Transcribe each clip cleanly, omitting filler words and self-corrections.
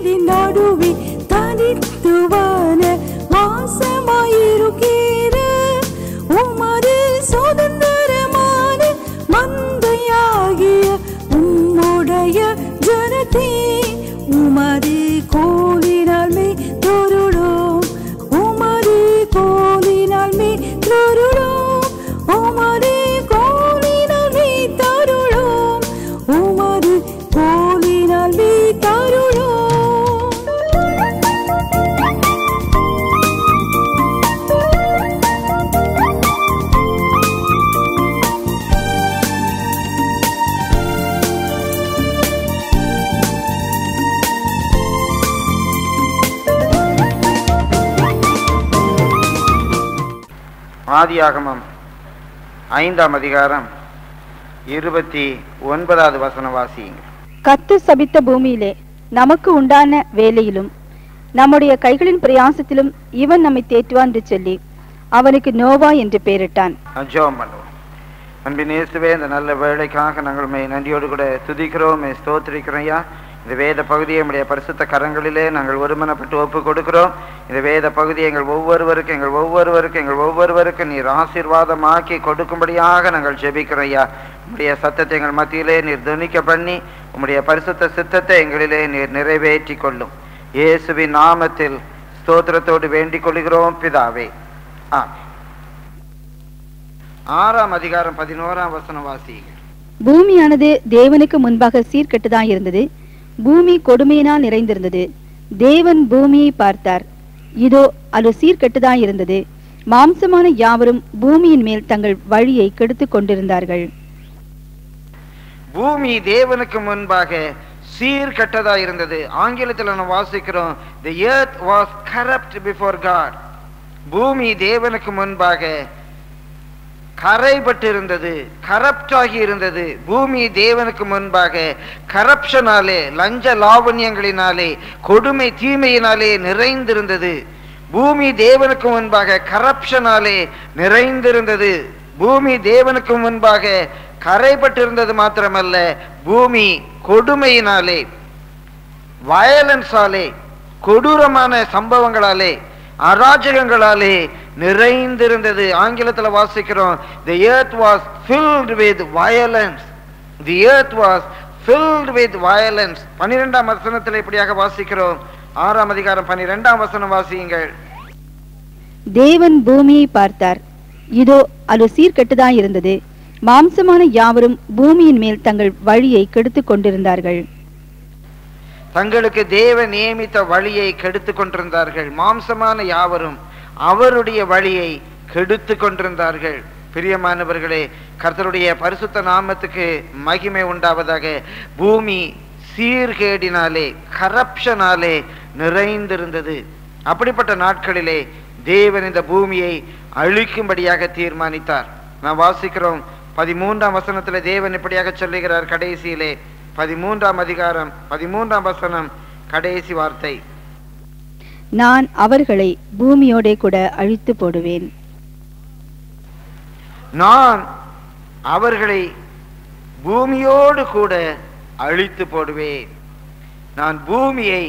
கூட்டத்தின் நடுவே தனித்துவான வாசமாயிருக்கிற உமது சுதந்திரமான மந்தையாகிய உம்முடைய ஜனத்தே உமது கோலினால் மே தொருளோம் உமது கோலினால் மே தொருளோம் உமது கோலினால் மே தருளோம் உமது கோலினால் மே தருளோம். ஆதியாகமம் 5ஆம் அதிகாரம் 29வது வசனம் வாசியுங்க. கர்த்தர் சபித்த பூமியிலே நமக்கு உண்டான வேலையிலும் நம்முடைய கைகளின் பிரயாசத்திலும் இவன் நம்மை தேற்றுவான் என்று சொல்லி அவனுக்கு நோவா என்று பெயரிட்டான். ஜெபம் பண்ணுவோம். அன்பின் இயேசுவே, இந்த நல்ல வேலைக்காக நாங்கள் நன்றியோடு கூட துதிக்கிறோம், ஸ்தோத்திரிக்கிறோம். ஐயா, இந்த வேத பகுதியை நம்முடைய பரிசுத்த கரங்களிலே நாங்கள் ஒருமனப்பட்டு ஒப்பு கொடுக்கிறோம். இந்த வேத பகுதியை எங்கள் ஒவ்வொருவருக்கும் நீர் ஆசீர்வாதமாக்கி கொடுக்கும்படியாக நாங்கள் ஜெபிக்கிறோம். ஐயா, உம்முடைய சத்தத்தை எங்கள் மத்தியிலே நீர் துணிக்க பண்ணி உம்முடைய பரிசுத்த சித்தத்தை எங்களிலே நீர் நிறைவேற்றி கொள்ளும். இயேசுவின் நாமத்தில் ஸ்தோத்திரத்தோடு வேண்டிக் கொள்கிறோம் பிதாவே, ஆமென். 6ஆம் அதிகாரம் 11ஆம் வசனம் வாசியுங்க. பூமியானது தேவனுக்கு முன்பாக சீர்கெட்டுதான் இருந்தது, பூமி கொடுமையினால் நிறைந்திருந்தது. தேவன் பூமியை பார்த்தார், இதோ அது சீர்கெட்டுதான் இருந்தது, மாம்சமான யாவரும் பூமியின் மேல் தங்கள் வழியை கெடுத்து கொண்டிருந்தார்கள். பூமி தேவனுக்கு முன்பாக சீர்கெட்டதா இருந்தது. ஆங்கிலத்தில் நம்ம வாசிக்கிறோம், the earth was corrupt before God. பூமி தேவனுக்கு முன்பாக கரைபட்டு இருந்தது, கரப்ட் ஆகி இருந்தது. பூமி தேவனுக்கு முன்பாக கரப்ஷனாலே, லஞ்ச லாவண்யங்களினாலே, கொடுமை தீமையினாலே நிறைந்திருந்தது. பூமி தேவனுக்கு முன்பாக கரப்ஷனாலே நிறைந்திருந்தது. பூமி தேவனுக்கு முன்பாக கரைபட்டிருந்தது மாத்திரமல்ல, பூமி கொடுமையினாலே, வயலன்ஸாலே, கொடூரமான சம்பவங்களாலே, அராஜகங்களாலே நிறைந்திருந்தது. ஆங்கிலத்தில் வாசிக்கிறோம், the earth was filled with violence. The earth was filled with violence. 12ஆம் வசனத்தில் இப்படியாக வாசிக்கிறோம். 6ஆம் அதிகாரம் 12ஆம் வசனம் வாசியுங்கள். தேவன் பூமியை பார்த்தார், இதோ அது சீர்கெட்டுதான் இருந்தது, மாம்சமான யாவரும் பூமியின் மேல் தங்கள் வழியை கெடுத்து கொண்டிருந்தார்கள். தங்களுக்கு தேவன் நியமித்த வழியை கெடுத்து கொண்டிருந்தார்கள். மாம்சமான யாவரும் அவருடைய வழியை கெடுத்து கொண்டிருந்தார்கள். பிரியமானவர்களே, கர்த்தருடைய பரிசுத்த நாமத்துக்கு மகிமை உண்டாவதாக. பூமி சீர்கேடினாலே, கரப்ஷனாலே நிறைந்திருந்தது. அப்படிப்பட்ட நாட்களிலே தேவன் இந்த பூமியை அழிக்கும்படியாக தீர்மானித்தார். நான் வாசிக்கிறோம் 13ஆம் வசனத்தில் தேவன் இப்படியாக சொல்லுகிறார். கடைசியிலே 13ஆம் அதிகாரம் 13ஆம் வசனம் கடைசி வார்த்தை, நான் அவர்களை பூமியோடே கூட அழித்து போடுவேன். நான் அவர்களை பூமியோடு கூட அழித்து போடுவேன். நான் பூமியை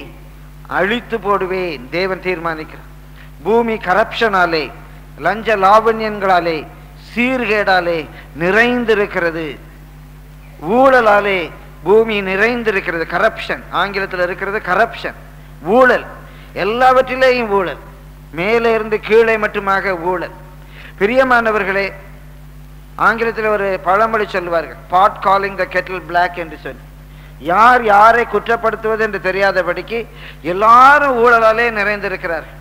அழித்து போடுவேன். தேவன் தீர்மானிக்கிறார். பூமி கரப்ஷனாலே, லஞ்ச லாவண்யங்களாலே, சீர்கேடாலே நிறைந்திருக்கிறது. ஊழலாலே பூமி நிறைந்திருக்கிறது. கரப்ஷன் ஆங்கிலத்தில் இருக்கிறது, கரப்ஷன், ஊழல். எல்லாவற்றிலேயும் ஊழல், மேலே இருந்து கீழே மட்டுமாக ஊழல். பிரியமானவர்களே, ஆங்கிலத்தில் ஒரு பழமொழி சொல்வார்கள், பாட் காலிங் த கெட்டில் பிளாக் என்று சொல்லி. யார் யாரை குற்றப்படுத்துவது என்று தெரியாதபடிக்கு எல்லாரும் ஊழலாலே நிறைந்திருக்கிறார்கள்.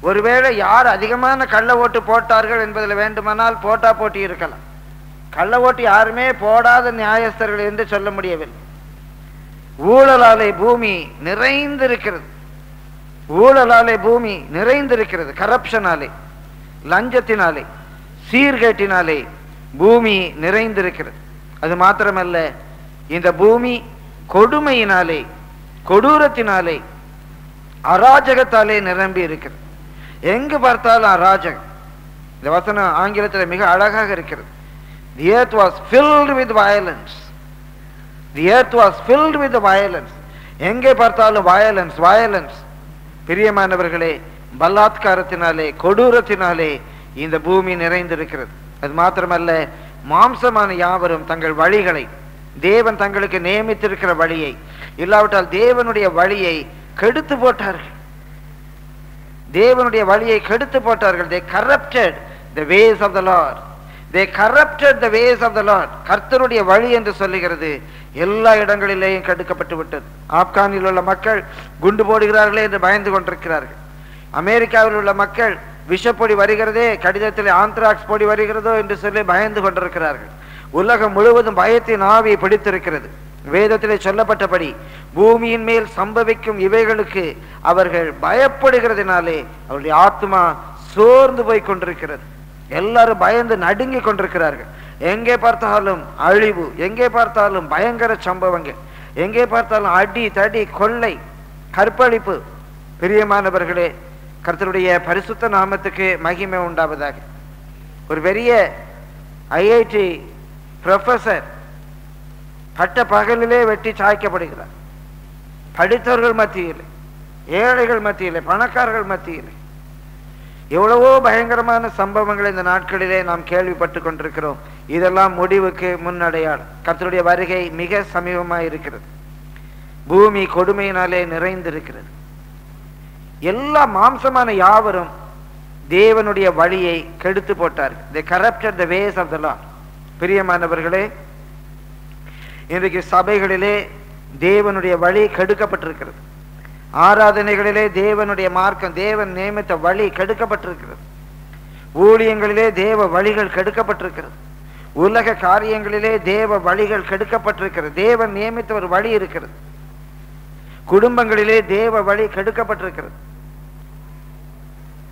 ஒருவேளை யார் அதிகமான கள்ள ஓட்டு போட்டார்கள் என்பதில் வேண்டுமானால் போட்டா போட்டி இருக்கலாம். கள்ள ஓட்டு யாருமே போடாத நியாயஸ்தர்கள் என்று சொல்ல முடியவில்லை. ஊழலாலே பூமி நிறைந்திருக்கிறது. ஊழலாலே பூமி நிறைந்திருக்கிறது. கரப்ஷனாலே, லஞ்சத்தினாலே, சீர்கேட்டினாலே பூமி நிறைந்திருக்கிறது. அது மாத்திரமல்ல, இந்த பூமி கொடுமையினாலே, கொடூரத்தினாலே, அராஜகத்தாலே நிரம்பி இருக்கிறது. எங்கு பார்த்தாலும் அராஜகம். இந்த வசனம் ஆங்கிலத்தில் மிக அழகாக இருக்கிறது. The earth was filled with violence. The earth was filled with violence. எங்கே பார்த்தாலும் வயலன்ஸ் வயலன்ஸ். பிரியமானவர்களே, பலாத்காரத்தினாலே கொடூரத்தினாலே இந்த பூமி நிறைந்திருக்கிறது. அது மாத்திரமல்ல, மாம்சமான யாவரும் தங்கள் வழிகளை, தேவன் தங்களுக்கு நியமித்திருக்கிற வழியை இல்லாவிட்டால் தேவனுடைய வழியை கெடுத்து போட்டார்கள். தேவனுடைய வழியை கெடுத்து போட்டார்கள். They corrupted the ways of the Lord. They corrupted the ways of the Lord. கர்த்தருடைய வழி என்று சொல்லுகிறது எல்லா இடங்களிலேயும் கெடுக்கப்பட்டு விட்டது. ஆப்கானில் உள்ள மக்கள் குண்டு போடுகிறார்களே என்று பயந்து கொண்டிருக்கிறார்கள். அமெரிக்காவில் உள்ள மக்கள் விஷப்பொடி வருகிறதே, கடிதத்தில் ஆந்த்ராக்ஸ் பொடி வருகிறதோ என்று சொல்லி பயந்து கொண்டிருக்கிறார்கள். உலகம் முழுவதும் பயத்தின் ஆவி பிடித்திருக்கிறது. வேதத்திலே சொல்லப்பட்டபடி பூமியின் மேல் சம்பவிக்கும் இவைகளுக்கு அவர்கள் பயப்படுகிறதுனாலே அவருடைய ஆத்மா சோர்ந்து போய் கொண்டிருக்கிறது. எல்லாரும் பயந்து நடுங்கி கொண்டிருக்கிறார்கள். எங்கே பார்த்தாலும் அழிவு, எங்கே பார்த்தாலும் பயங்கர சம்பவங்கள், எங்கே பார்த்தாலும் அடி தடி கொள்ளை கற்பழிப்பு. பிரியமானவர்களே, கர்த்தருடைய பரிசுத்த நாமத்துக்கு மகிமை உண்டாவதாக. ஒரு பெரிய ஐஐடி ப்ரொஃபசர் பட்ட பகலிலே வெட்டி சாய்க்கப்படுகிறார். படித்தவர்கள் மத்தியில், ஏழைகள் மத்தியில், பணக்காரர்கள் மத்தியில் எவ்வளவோ பயங்கரமான சம்பவங்கள் இந்த நாட்களிலே நாம் கேள்விப்பட்டு கொண்டிருக்கிறோம். இதெல்லாம் முடிவுக்கு முன்னடையாளம். கர்த்தருடைய வருகை மிக சமீபமாக இருக்கிறது. பூமி கொடுமையினாலே நிறைந்திருக்கிறது. எல்லா மாம்சமான யாவரும் தேவனுடைய வழியை கெடுத்து போட்டார்கள். They corrupted the ways of the Lord. பிரியமானவர்களே, இன்றைக்கு சபைகளிலே தேவனுடைய வழி கெடுக்கப்பட்டிருக்கிறது. ஆராதனைகளிலே தேவனுடைய மார்க்கம், தேவன் நியமித்த வழி கெடுக்கப்பட்டிருக்கிறது. ஊழியங்களிலே தேவ வழிகள் கெடுக்கப்பட்டிருக்கிறது. உலக காரியங்களிலே தேவ வழிகள் கெடுக்கப்பட்டிருக்கிறது. தேவன் நியமித்த ஒரு வழி இருக்கிறது. குடும்பங்களிலே தேவ வழி கெடுக்கப்பட்டிருக்கிறது.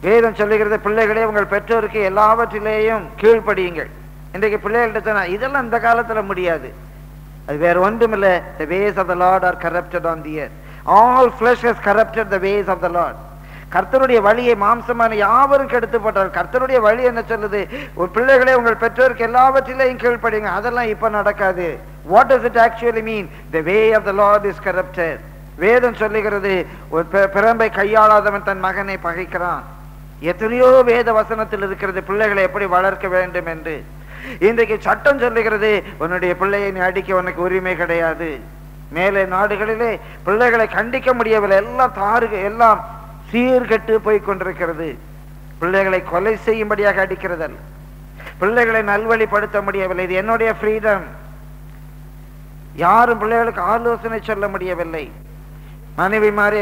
வேதம் சொல்லுகிறது, பிள்ளைகளே உங்கள் பெற்றோருக்கு எல்லாவற்றிலேயும் கீழ்ப்படியுங்கள். இன்றைக்கு பிள்ளைகள்கிட்ட சொன்னா இதெல்லாம் இந்த காலத்துல முடியாது. அது வேற ஒன்றுமில்லை. The ways of the Lord are corrupted on the earth. All flesh has corrupted the ways of the Lord. கர்த்தருடைய வழியை மாம்சமான யாவரும் கெடுத்து போட்டார். கர்த்தருடைய வழி என்ன சொல்லுது? ஒரு பிள்ளைகளே உங்கள் பெற்றோருக்கு எல்லாவற்றிலையும் கீழ்ப்படிங்க. அதெல்லாம் இப்ப நடக்காது. What does it actually mean? The way of the Lord is corrupted. வேதம் சொல்லுகிறது, ஒரு பிரம்பை கையாளாதவன் தன் மகனை பகைக்கிறான். எத்தனையோ வேத வசனத்தில் இருக்கிறது பிள்ளைகளை எப்படி வளர்க்க வேண்டும் என்று. இன்றைக்கு சட்டம் சொல்லுகிறது, உன்னுடைய பிள்ளையை நீ அடிக்க உனக்கு உரிமை கிடையாது. மேலே நாடுகளிலே பிள்ளைகளை கண்டிக்க முடியவில்லை. எல்லாம் சீர்கெட்டு போய் கொண்டிருக்கிறது. பிள்ளைகளை கொலை செய்யும்படியாக அடிக்கிறதல்ல, பிள்ளைகளை நல்வழிப்படுத்த முடியவில்லை. இது என்னுடைய ஃப்ரீடம். யாரும் பிள்ளைகளுக்கு ஆலோசனை சொல்ல முடியவில்லை. மனைவி மாறி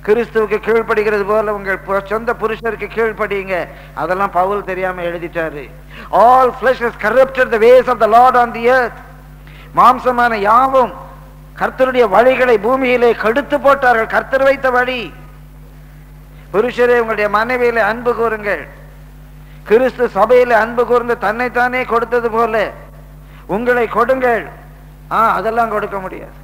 கிறிஸ்துவுக்கு கீழ்ப்படுகிறது போல உங்கள் சொந்த புருஷருக்கு கீழ்ப்படியுங்க. அதெல்லாம் பவுல் தெரியாம எழுதிட்டாரு. All flesh has corrupted the ways of the Lord on the earth. மாம்சமான யாவும் கர்த்தருடைய வழிகளை பூமியிலே கெடுத்து போட்டார்கள். கர்த்தர் வைத்த வழி. புருஷரே உங்களுடைய மனைவியிலே அன்பு கூறுங்கள். கிறிஸ்து சபையிலே அன்பு கூர்ந்து தன்னைத்தானே கொடுத்தது போல உங்களை கொடுங்கள். அதெல்லாம் கொடுக்க முடியாது.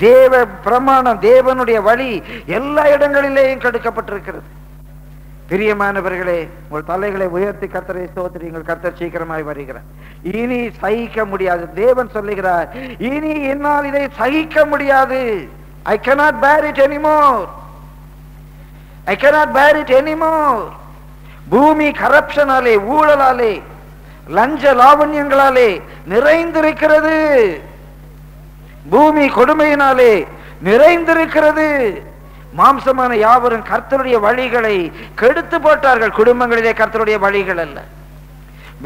தேவ பிரமாணம், தேவனுடைய வழி எல்லா இடங்களிலேயும் கெடுக்கப்பட்டிருக்கிறது. பிரியமானவர்களே, உங்கள் தலைகளை உயர்த்தி கர்த்தரை ஸ்தோத்திரியுங்கள். கர்த்தர் சீக்கிரமாய் வருகிறார். இனி சகிக்க முடியாது. தேவன் சொல்லுகிறார், இனி என்னால் இதை சகிக்க முடியாது. I cannot bear it anymore. I cannot bear it anymore. பூமி கரப்ஷனாலே, ஊழலாலே, லஞ்ச லாவண்யங்களாலே நிறைந்திருக்கிறது. பூமி கொடுமையினாலே நிறைந்திருக்கிறது. மாம்சமான யாவரும் கர்த்தருடைய வழிகளை கெடுத்து போட்டார்கள். குடும்பங்களிலே கர்த்தருடைய வழிகள் அல்ல.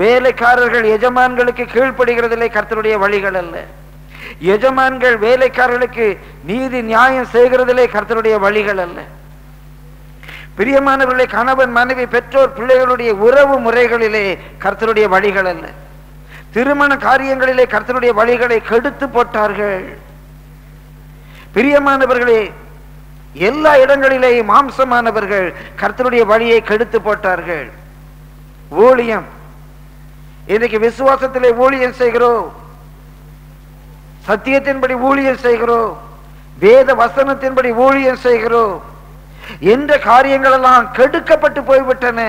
வேலைக்காரர்கள் எஜமான்களுக்கு கீழ்ப்படுகிறதிலே கர்த்தருடைய வழிகள் அல்ல. எஜமான்கள் வேலைக்காரர்களுக்கு நீதி நியாயம் செய்கிறதிலே கர்த்தருடைய வழிகள் அல்ல. பிரியமானவர்களே, கணவன் மனைவி பெற்றோர் பிள்ளைகளுடைய உறவு முறைகளிலே கர்த்தருடைய வழிகள் அல்ல. திருமண காரியங்களிலே கர்த்தருடைய வழிகளை கெடுத்து போட்டார்கள். பிரியமானவர்களே, எல்லா இடங்களிலேயும் மாம்சமானவர்கள் கர்த்தருடைய வழியை கெடுத்து போட்டார்கள். ஊழியம், இன்னைக்கு விசுவாசத்திலே ஊழியம் செய்கிறோம், சத்தியத்தின்படி ஊழியம் செய்கிறோம், வேத வசனத்தின்படி ஊழியம் செய்கிறோம் என்ற காரியங்கள் எல்லாம் கெடுக்கப்பட்டு போய்விட்டன.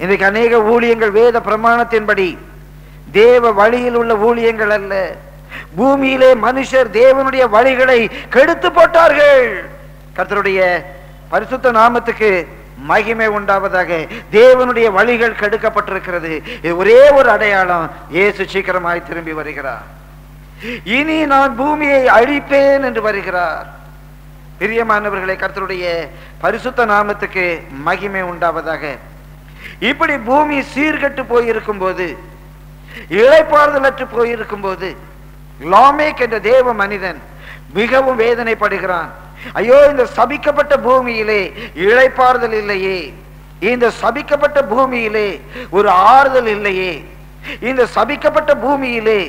இன்றைக்கு அநேக ஊழியங்கள் வேத பிரமாணத்தின்படி தேவ வழியில் உள்ள ஊழியங்கள் அல்ல. பூமியிலே மனுஷர் தேவனுடைய வழிகளை கெடுத்து போட்டார்கள். கர்த்தருடைய பரிசுத்த நாமத்துக்கு மகிமை உண்டாவதாக. தேவனுடைய வழிகள் கெடுக்கப்பட்டிருக்கிறது. இது ஒரே ஒரு அடையாளம், இயேசு சீக்கிரமாய் திரும்பி வருகிறார். இனி நான் பூமியை அழிப்பேன் என்று வருகிறார். பிரியமானவர்களே, கர்த்தருடைய பரிசுத்த நாமத்துக்கு மகிமை உண்டாவதாக. இப்படி பூமி சீர்கெட்டு போயிருக்கும் போது, இளைப்பாறுதலற்று போயிருக்கும் போது, லாமேக் என்ற தேவ மனிதன் மிகவும் வேதனைப்படுகிறான். ஐயோ, இந்த சபிக்கப்பட்ட பூமியிலே இளைப்பாறுதல் இல்லையே, இந்த சபிக்கப்பட்ட பூமியிலே ஒரு ஆறுதல் இல்லையே, இந்த சபிக்கப்பட்ட பூமியிலே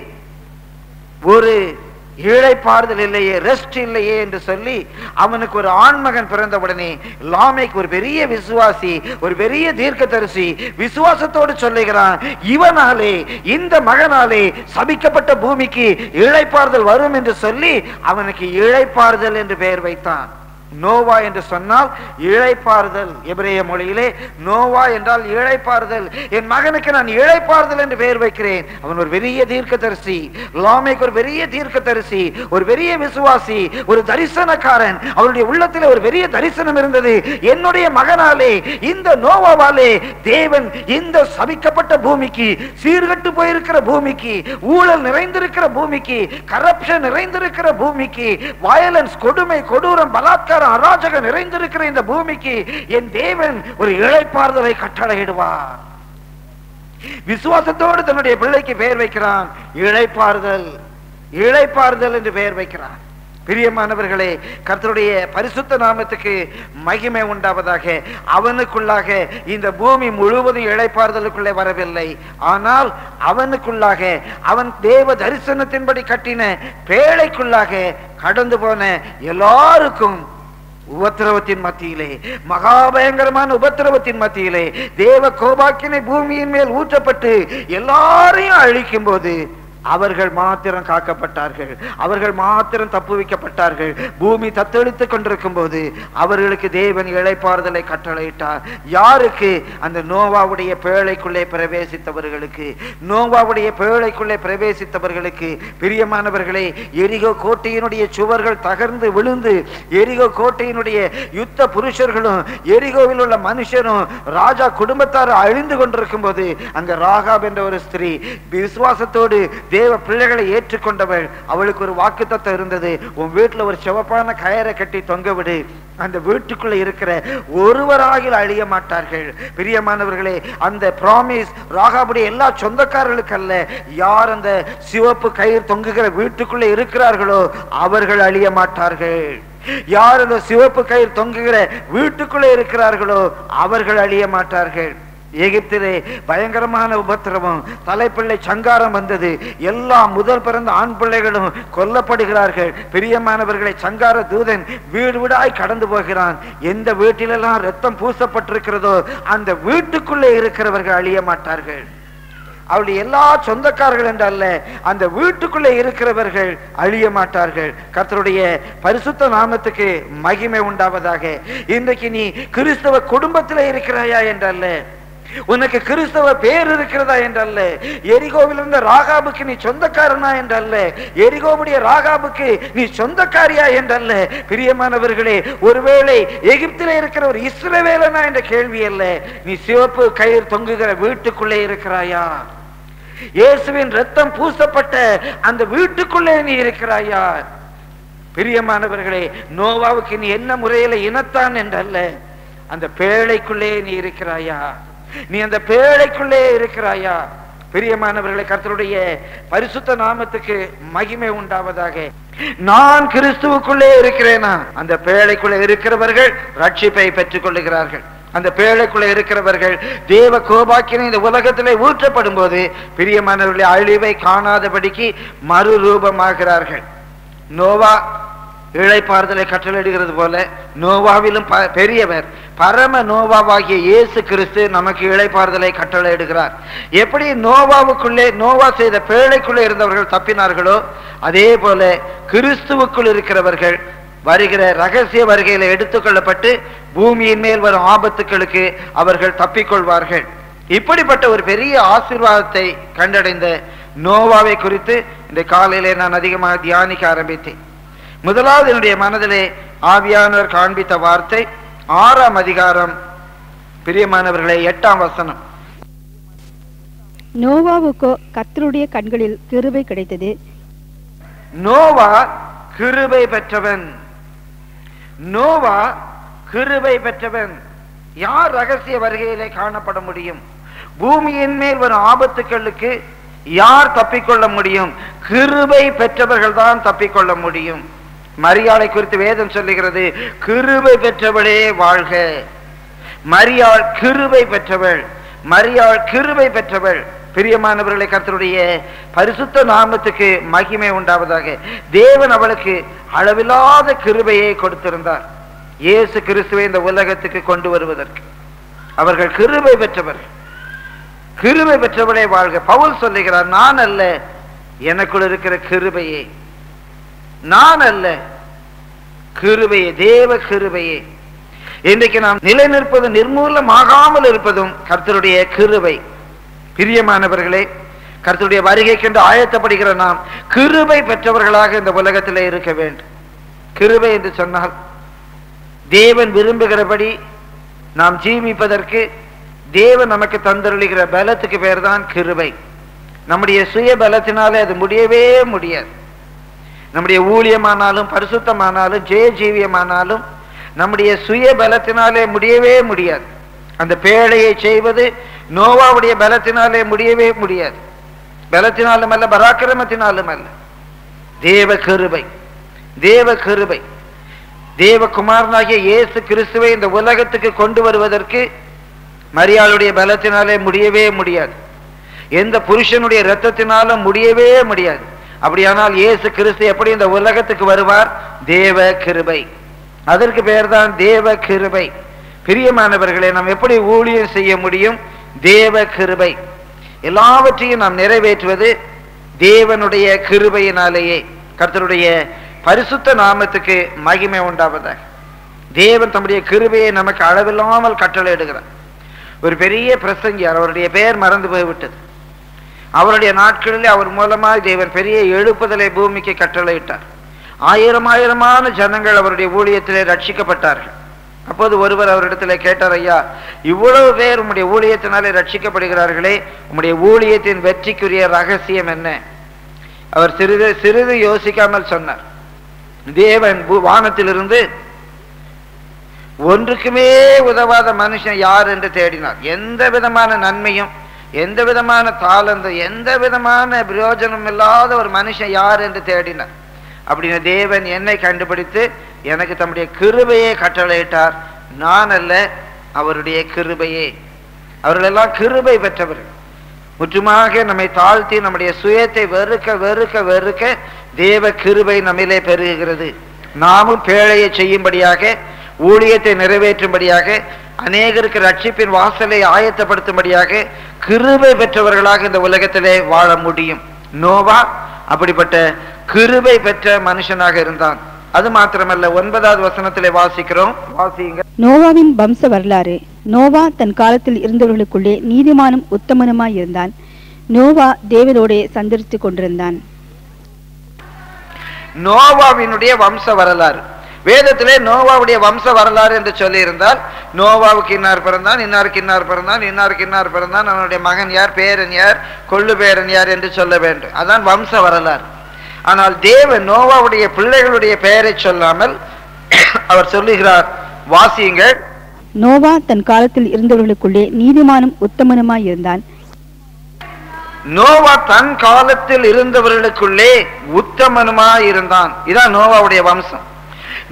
ஒரு இளைப்பாறுதல் இல்லையே, ரெஸ்ட் இல்லையே என்று சொல்லி அவனுக்கு ஒரு ஆண்மகன் பிறந்தவுடனே லாமேக் ஒரு பெரிய விசுவாசி, ஒரு பெரிய தீர்க்கதரிசி, விசுவாசத்தோடு சொல்லுகிறான், இவனாலே, இந்த மகனாலே சபிக்கப்பட்ட பூமிக்கு இளைப்பாறுதல் வரும் என்று சொல்லி அவனுக்கு இளைப்பாறுதல் என்று பெயர் வைத்தான். நோவா என்று சொன்னால் இளைப்பாறுதல். எபிரேய மொழியிலே நோவா என்றால் இளைப்பாறுதல். என் மகனுக்கு நான் இளைப்பாறுதல் என்று பெயர் வைக்கிறேன். அவன் ஒரு பெரிய தீர்க்கதரிசி. லாமேக் ஒரு பெரிய தீர்க்கதரிசி, ஒரு பெரிய விசுவாசி, ஒரு தரிசனக்காரன். அவருடைய உள்ளத்தில் ஒரு பெரிய தரிசனம் இருந்தது. என்னுடைய மகனாலே, இந்த நோவாவாலே தேவன் இந்த சபிக்கப்பட்ட பூமிக்கு, சீர்கட்டு போயிருக்கிற பூமிக்கு, ஊழல் நிறைந்திருக்கிற பூமிக்கு, கரப்ஷன் நிறைந்திருக்கிற பூமிக்கு, வயலன்ஸ், கொடுமை, கொடூரம், பலாத்காரம், அராஜகம் நிறைந்திருக்கிற இந்த பூமிக்கு என் தேவன் ஒரு இளைப்பாறுதலை கட்டளையிடுவார். விசுவாசத்தோடு தன்னுடைய பிள்ளைக்கு பெயர் வைக்கிறான். இளைப்பாறுதல், இளைப்பாறுதல் என்று பெயர் வைக்கிறான். பிரியமானவர்களே, கர்த்தருடைய பரிசுத்த நாமத்துக்கு மகிமை உண்டாவதாக. அவனுக்குள்ளாக இந்த பூமி முழுவதும் இளைப்பாறுதலுக்குள்ளே வரவில்லை. ஆனால் அவனுக்குள்ளாக, அவன் தேவ தரிசனத்தின்படி கட்டின பேழைக்குள்ளாக கடந்து போன எல்லாருக்கும் உபத்திரவத்தின் மத்தியிலே, மகாபயங்கரமான உபத்திரவத்தின் மத்தியிலே தேவ கோபாக்கினை பூமியின் மேல் ஊற்றப்பட்டு எல்லாரையும் அழிக்கும் போது அவர்கள் மாத்திரம் காக்கப்பட்டார்கள். அவர்கள் மாத்திரம் தப்புவிக்கப்பட்டார்கள். பூமி தத்தெடுத்துக் கொண்டிருக்கும் போது அவர்களுக்கு தேவன் இளைப்பாறுதலை கட்டளையிட்டார். யாருக்கு? அந்த நோவாவுடைய பேழைக்குள்ளே பிரவேசித்தவர்களுக்கு. நோவாவுடைய பேழைக்குள்ளே பிரவேசித்தவர்களுக்கு. பிரியமானவர்களே, எரிகோ கோட்டையினுடைய சுவர்கள் தகர்ந்து விழுந்து, எரிகோ கோட்டையினுடைய யுத்த புருஷர்களும் எரிகோவில் உள்ள மனுஷரும் ராஜா குடும்பத்தார் அழிந்து கொண்டிருக்கும் போது அங்க ராகாப் என்ற ஒரு ஸ்திரீ விசுவாசத்தோடு தேவ பிள்ளைகளை ஏற்றுக்கொண்டவள். அவளுக்கு ஒரு வாக்குத்தத்தம் இருந்தது. உன் வீட்டுல ஒரு சிவப்பான கயரை கட்டி தொங்க விடு, அந்த வீட்டுக்குள்ள இருக்கிற ஒருவராகில் அழிய மாட்டார்கள். பிரியமானவர்களே, அந்த பிராமிஸ் ராகாபுடைய எல்லா சொந்தக்காரர்களுக்கு அல்ல. யார் அந்த சிவப்பு கயிறு தொங்குகிற வீட்டுக்குள்ள இருக்கிறார்களோ அவர்கள் அழிய மாட்டார்கள். யார் அந்த சிவப்பு கயிறு தொங்குகிற வீட்டுக்குள்ள இருக்கிறார்களோ அவர்கள் அழிய மாட்டார்கள். எகிப்திலே பயங்கரமான உபத்திரவம், தலைப்பிள்ளை சங்காரம் வந்தது. எல்லா முதல் பிறந்த ஆண் பிள்ளைகளும் கொல்லப்படுகிறார்கள். பிரியமானவர்களை, சங்கார தூதன் வீடு வீடாய் கடந்து போகிறான். எந்த வீட்டிலெல்லாம் ரத்தம் பூசப்பட்டிருக்கிறதோ அந்த வீட்டுக்குள்ளே இருக்கிறவர்கள் அழிய மாட்டார்கள். அவருடைய எல்லா சொந்தக்காரர்கள் என்று அல்ல, அந்த வீட்டுக்குள்ளே இருக்கிறவர்கள் அழிய மாட்டார்கள். கர்த்தருடைய பரிசுத்த நாமத்துக்கு மகிமை உண்டாவதாக. இன்றைக்கு நீ கிறிஸ்தவ குடும்பத்தில் இருக்கிறாயா என்றல்ல, உனக்கு கிறிஸ்தவ பேர் இருக்கிறதா என்றல்ல, எரிகோவில் இருந்த ராகாபுக்கு நீ சொந்தக்காரனா என்றல்ல, எரிகோவுடைய ராகாபுக்கு நீ சொந்தக்காரியா என்றல்ல. பிரியமானவர்களே, ஒருவேளை எகிப்திலே இருக்கிற ஒரு இஸ்ரவேலனா என்ற கேள்வி அல்ல. நீ சிவப்பு கயிறு தொங்குகிற வீட்டுக்குள்ளே இருக்கிறாயா? இயேசுவின் ரத்தம் பூசப்பட்ட அந்த வீட்டுக்குள்ளே நீ இருக்கிறாயா? பிரியமானவர்களே, நோவாவுக்கு நீ என்ன முறையில இனத்தான் என்றல்ல, அந்த பேழைக்குள்ளே நீ இருக்கிறாயா? நீ அந்த பேழைக்குள்ளே இருக்கிறாயா? பிரியமானவர்களை, கர்த்தருடைய பரிசுத்த நாமத்துக்கு மகிமை உண்டாவதாக. நான் கிறிஸ்துவுக்குள்ளே இருக்கிறேனா? அந்த பேழைக்குள்ளே இருக்கிறவர்கள் ரட்சிப்பை பெற்றுக் கொள்ளுகிறார்கள். அந்த பேழைக்குள்ளே இருக்கிறவர்கள் தேவ கோபாக்கினை இந்த உலகத்திலே ஊற்றப்படும் போது பிரியமானவர்களை அழிவை காணாதபடிக்கு மறுரூபமாகிறார்கள். நோவா இளைப்பாறுதலை கட்டளையிடுகிறது போல நோவாவிலும் பெரியவர் பரம நோவாவாகிய இயேசு கிறிஸ்து நமக்கு இளைப்பாறுதலை கட்டளையிடுகிறார். எப்படி நோவாவுக்குள்ளே, நோவா செய்த பேழைக்குள்ளே இருந்தவர்கள் தப்பினார்களோ அதே போல கிறிஸ்துவுக்குள் இருக்கிறவர்கள் வருகிற ரகசிய வருகையில எடுத்துக்கொள்ளப்பட்டு பூமியின் மேல் வரும் ஆபத்துக்களுக்கு அவர்கள் தப்பிக்கொள்வார்கள். இப்படிப்பட்ட ஒரு பெரிய ஆசீர்வாதத்தை கண்டடைந்த நோவாவை குறித்து இந்த காலையிலே நான் அதிகமாக தியானிக்க ஆரம்பித்தேன். முதலாவது என்னுடைய மனதிலே ஆவியானவர் காண்பித்த வார்த்தை 6ஆம் அதிகாரம் பிரியமானவர்களே 8ஆம் வசனம். நோவாவுக்கோ கர்த்தருடைய கண்களில் கிருபை கிடைத்தது. நோவா கிருபை பெற்றவன். நோவா கிருபை பெற்றவன். யார் ரகசிய வருகையிலே காணப்பட முடியும்? பூமியின் மேல் வரும் ஆபத்துக்களுக்கு யார் தப்பிக்கொள்ள முடியும்? கிருபை பெற்றவர்கள் தான் தப்பிக்கொள்ள முடியும். மரியாளை குறித்து வேதம் சொல்லுகிறது, கிருபை பெற்றவளே வாழ்க. மரியாள் கிருபை பெற்றவள். மரியாள் கிருபை பெற்றவள். பிரியமானவர்களை, கர்த்தருடைய பரிசுத்த நாமத்துக்கு மகிமை உண்டாவதாக. தேவன் அவளுக்கு அளவில்லாத கிருபையை கொடுத்திருந்தார். இயேசு கிறிஸ்துவை இந்த உலகத்துக்கு கொண்டு வருவதற்கு அவர்கள் கிருபை பெற்றவர்கள். கிருபை பெற்றவளே வாழ்க. பவுல் சொல்லுகிறார், நான் அல்ல, எனக்குள் இருக்கிற கிருபையே. நான் அல்ல, கிருபையே, தேவ கிருபையே. இன்றைக்கு நாம் நிலை நிற்பதும் நிர்மூலமாகாமல் இருப்பதும் கர்த்தருடைய கிருபை. பிரியமானவர்களே, கர்த்தருடைய வருகைக்கென்று ஆயத்தப்படுகிற நாம் கிருபை பெற்றவர்களாக இந்த உலகத்திலே இருக்க வேண்டும். கிருபை என்று சொன்னால் தேவன் விரும்புகிறபடி நாம் ஜீவிப்பதற்கு தேவன் நமக்கு தந்தருளுகிற பலத்துக்கு பேர் தான் கிருபை. நம்முடைய சுய பலத்தினாலே அது முடியவே முடியாது. நம்முடைய ஊழியமானாலும் பரிசுத்தமானாலும் ஜெய ஜீவியமானாலும் நம்முடைய சுய பலத்தினாலே முடியவே முடியாது. அந்த பேழையை செய்வது நோவாவுடைய பலத்தினாலே முடியவே முடியாது. பலத்தினாலும் அல்ல, பராக்கிரமத்தினாலும் அல்ல. தேவ கிருபை, தேவ கிருபை. தேவகுமாரனாகிய இயேசு கிறிஸ்துவை இந்த உலகத்துக்கு கொண்டு வருவதற்கு மரியாளுடைய பலத்தினாலே முடியவே முடியாது. எந்த புருஷனுடைய இரத்தத்தினாலும் முடியவே முடியாது. அப்படியானால் இயேசு கிறிஸ்து எப்படி இந்த உலகத்துக்கு வருவார்? தேவ கிருபை. அதற்கு பெயர்தான் தேவ கிருபை. பிரியமானவர்களே, நாம் எப்படி ஊழியம் செய்ய முடியும்? தேவ கிருபை. எல்லாவற்றையும் நாம் நிறைவேற்றுவது தேவனுடைய கிருபையினாலேயே. கர்த்தருடைய பரிசுத்த நாமத்துக்கு மகிமை உண்டாவதாக. தேவன் தம்முடைய கிருபையை நமக்கு அளவில்லாமல் கட்டளையிடுகிறார். ஒரு பெரிய பிரசங்கியார், அவருடைய பெயர் மறந்து போய்விட்டது. அவருடைய நாட்களிலே அவர் மூலமாக தேவன் பெரிய எழுப்புதலை பூமிக்கு கட்டளையிட்டார். ஆயிரமான ஜனங்கள் அவருடைய ஊழியத்திலே ரட்சிக்கப்பட்டார்கள். அப்போது ஒருவர் அவரிடத்திலே கேட்டார், ஐயா, இவ்வளவு பேர் உம்முடைய ஊழியத்தினாலே ரட்சிக்கப்படுகிறார்களே, உம்முடைய ஊழியத்தின் வெற்றிக்குரிய ரகசியம் என்ன? அவர் சிறிது யோசிக்காமல் சொன்னார், தேவன் வானத்திலிருந்து ஒன்றுக்குமே உதவாத மனுஷன் யார் என்று தேடினார். எந்த விதமான நன்மையும், எந்த விதமான தாளந்து, எந்த விதமான பிரயோஜனம் இல்லாத ஒரு மனுஷன் யார் என்று தேடினார். அப்படின்னு தேவன் என்னை கண்டுபிடித்து எனக்கு தம்முடைய கிருபையை கட்டளையிட்டார். நான் அல்ல, அவருடைய கிருபையே. அவர்களெல்லாம் கிருபை பெற்றவர்கள். முற்றுமாக நம்மை தாழ்த்தி நம்முடைய சுயத்தை வெறுக்க வெறுக்க வெறுக்க தேவ கிருபை நம்மிலே பெருகுகிறது. நாமும் பேழையை செய்யும்படியாக, ஊழியத்தை நிறைவேற்றும்படியாக, அநேகருக்கு ரட்சிப்பின் வாசலை ஆயத்தப்படுத்தும்படியாக கிருபை பெற்றவர்களாக இந்த உலகத்திலே வாழ முடியும். நோவா அப்படிப்பட்ட கிருபை பெற்ற மனுஷனாக இருந்தான். அது மாத்திரமல்ல, 9வது வசனத்திலே வாசிக்கிறோம், வாசியுங்க. நோவாவின் வம்ச வரலாறு. நோவா தன் காலத்தில் இருந்தவர்களுக்குள்ளே நீதிமானும் உத்தமனுமாய் இருந்தான். நோவா தேவனோடே சந்தரித்துக் கொண்டிருந்தான். நோவாவினுடைய வம்ச வரலாறு. வேதத்திலே நோவாவுடைய வம்ச வரலாறு என்று சொல்லி இருந்தால், நோவாவுக்கு இன்னார் பிறந்தான், இன்னாருக்கு இன்னார் பிறந்தான், இன்னாருக்கு இன்னார் பிறந்தான், அவனுடைய மகன் யார், பேரன் யார், கொள்ளு பேரன் யார் என்று சொல்ல வேண்டும். அதான் வம்ச வரலாறு. ஆனால் தேவன் நோவாவுடைய பிள்ளைகளுடைய பெயரை சொல்லாமல் அவர் சொல்லுகிறார், வாசியுங்கள். நோவா தன் காலத்தில் இருந்தவர்களுக்குள்ளே நீதிமானும் உத்தமனுமாய் இருந்தான். நோவா தன் காலத்தில் இருந்தவர்களுக்குள்ளே உத்தமனுமாய் இருந்தான். இதான் நோவாவுடைய வம்சம்.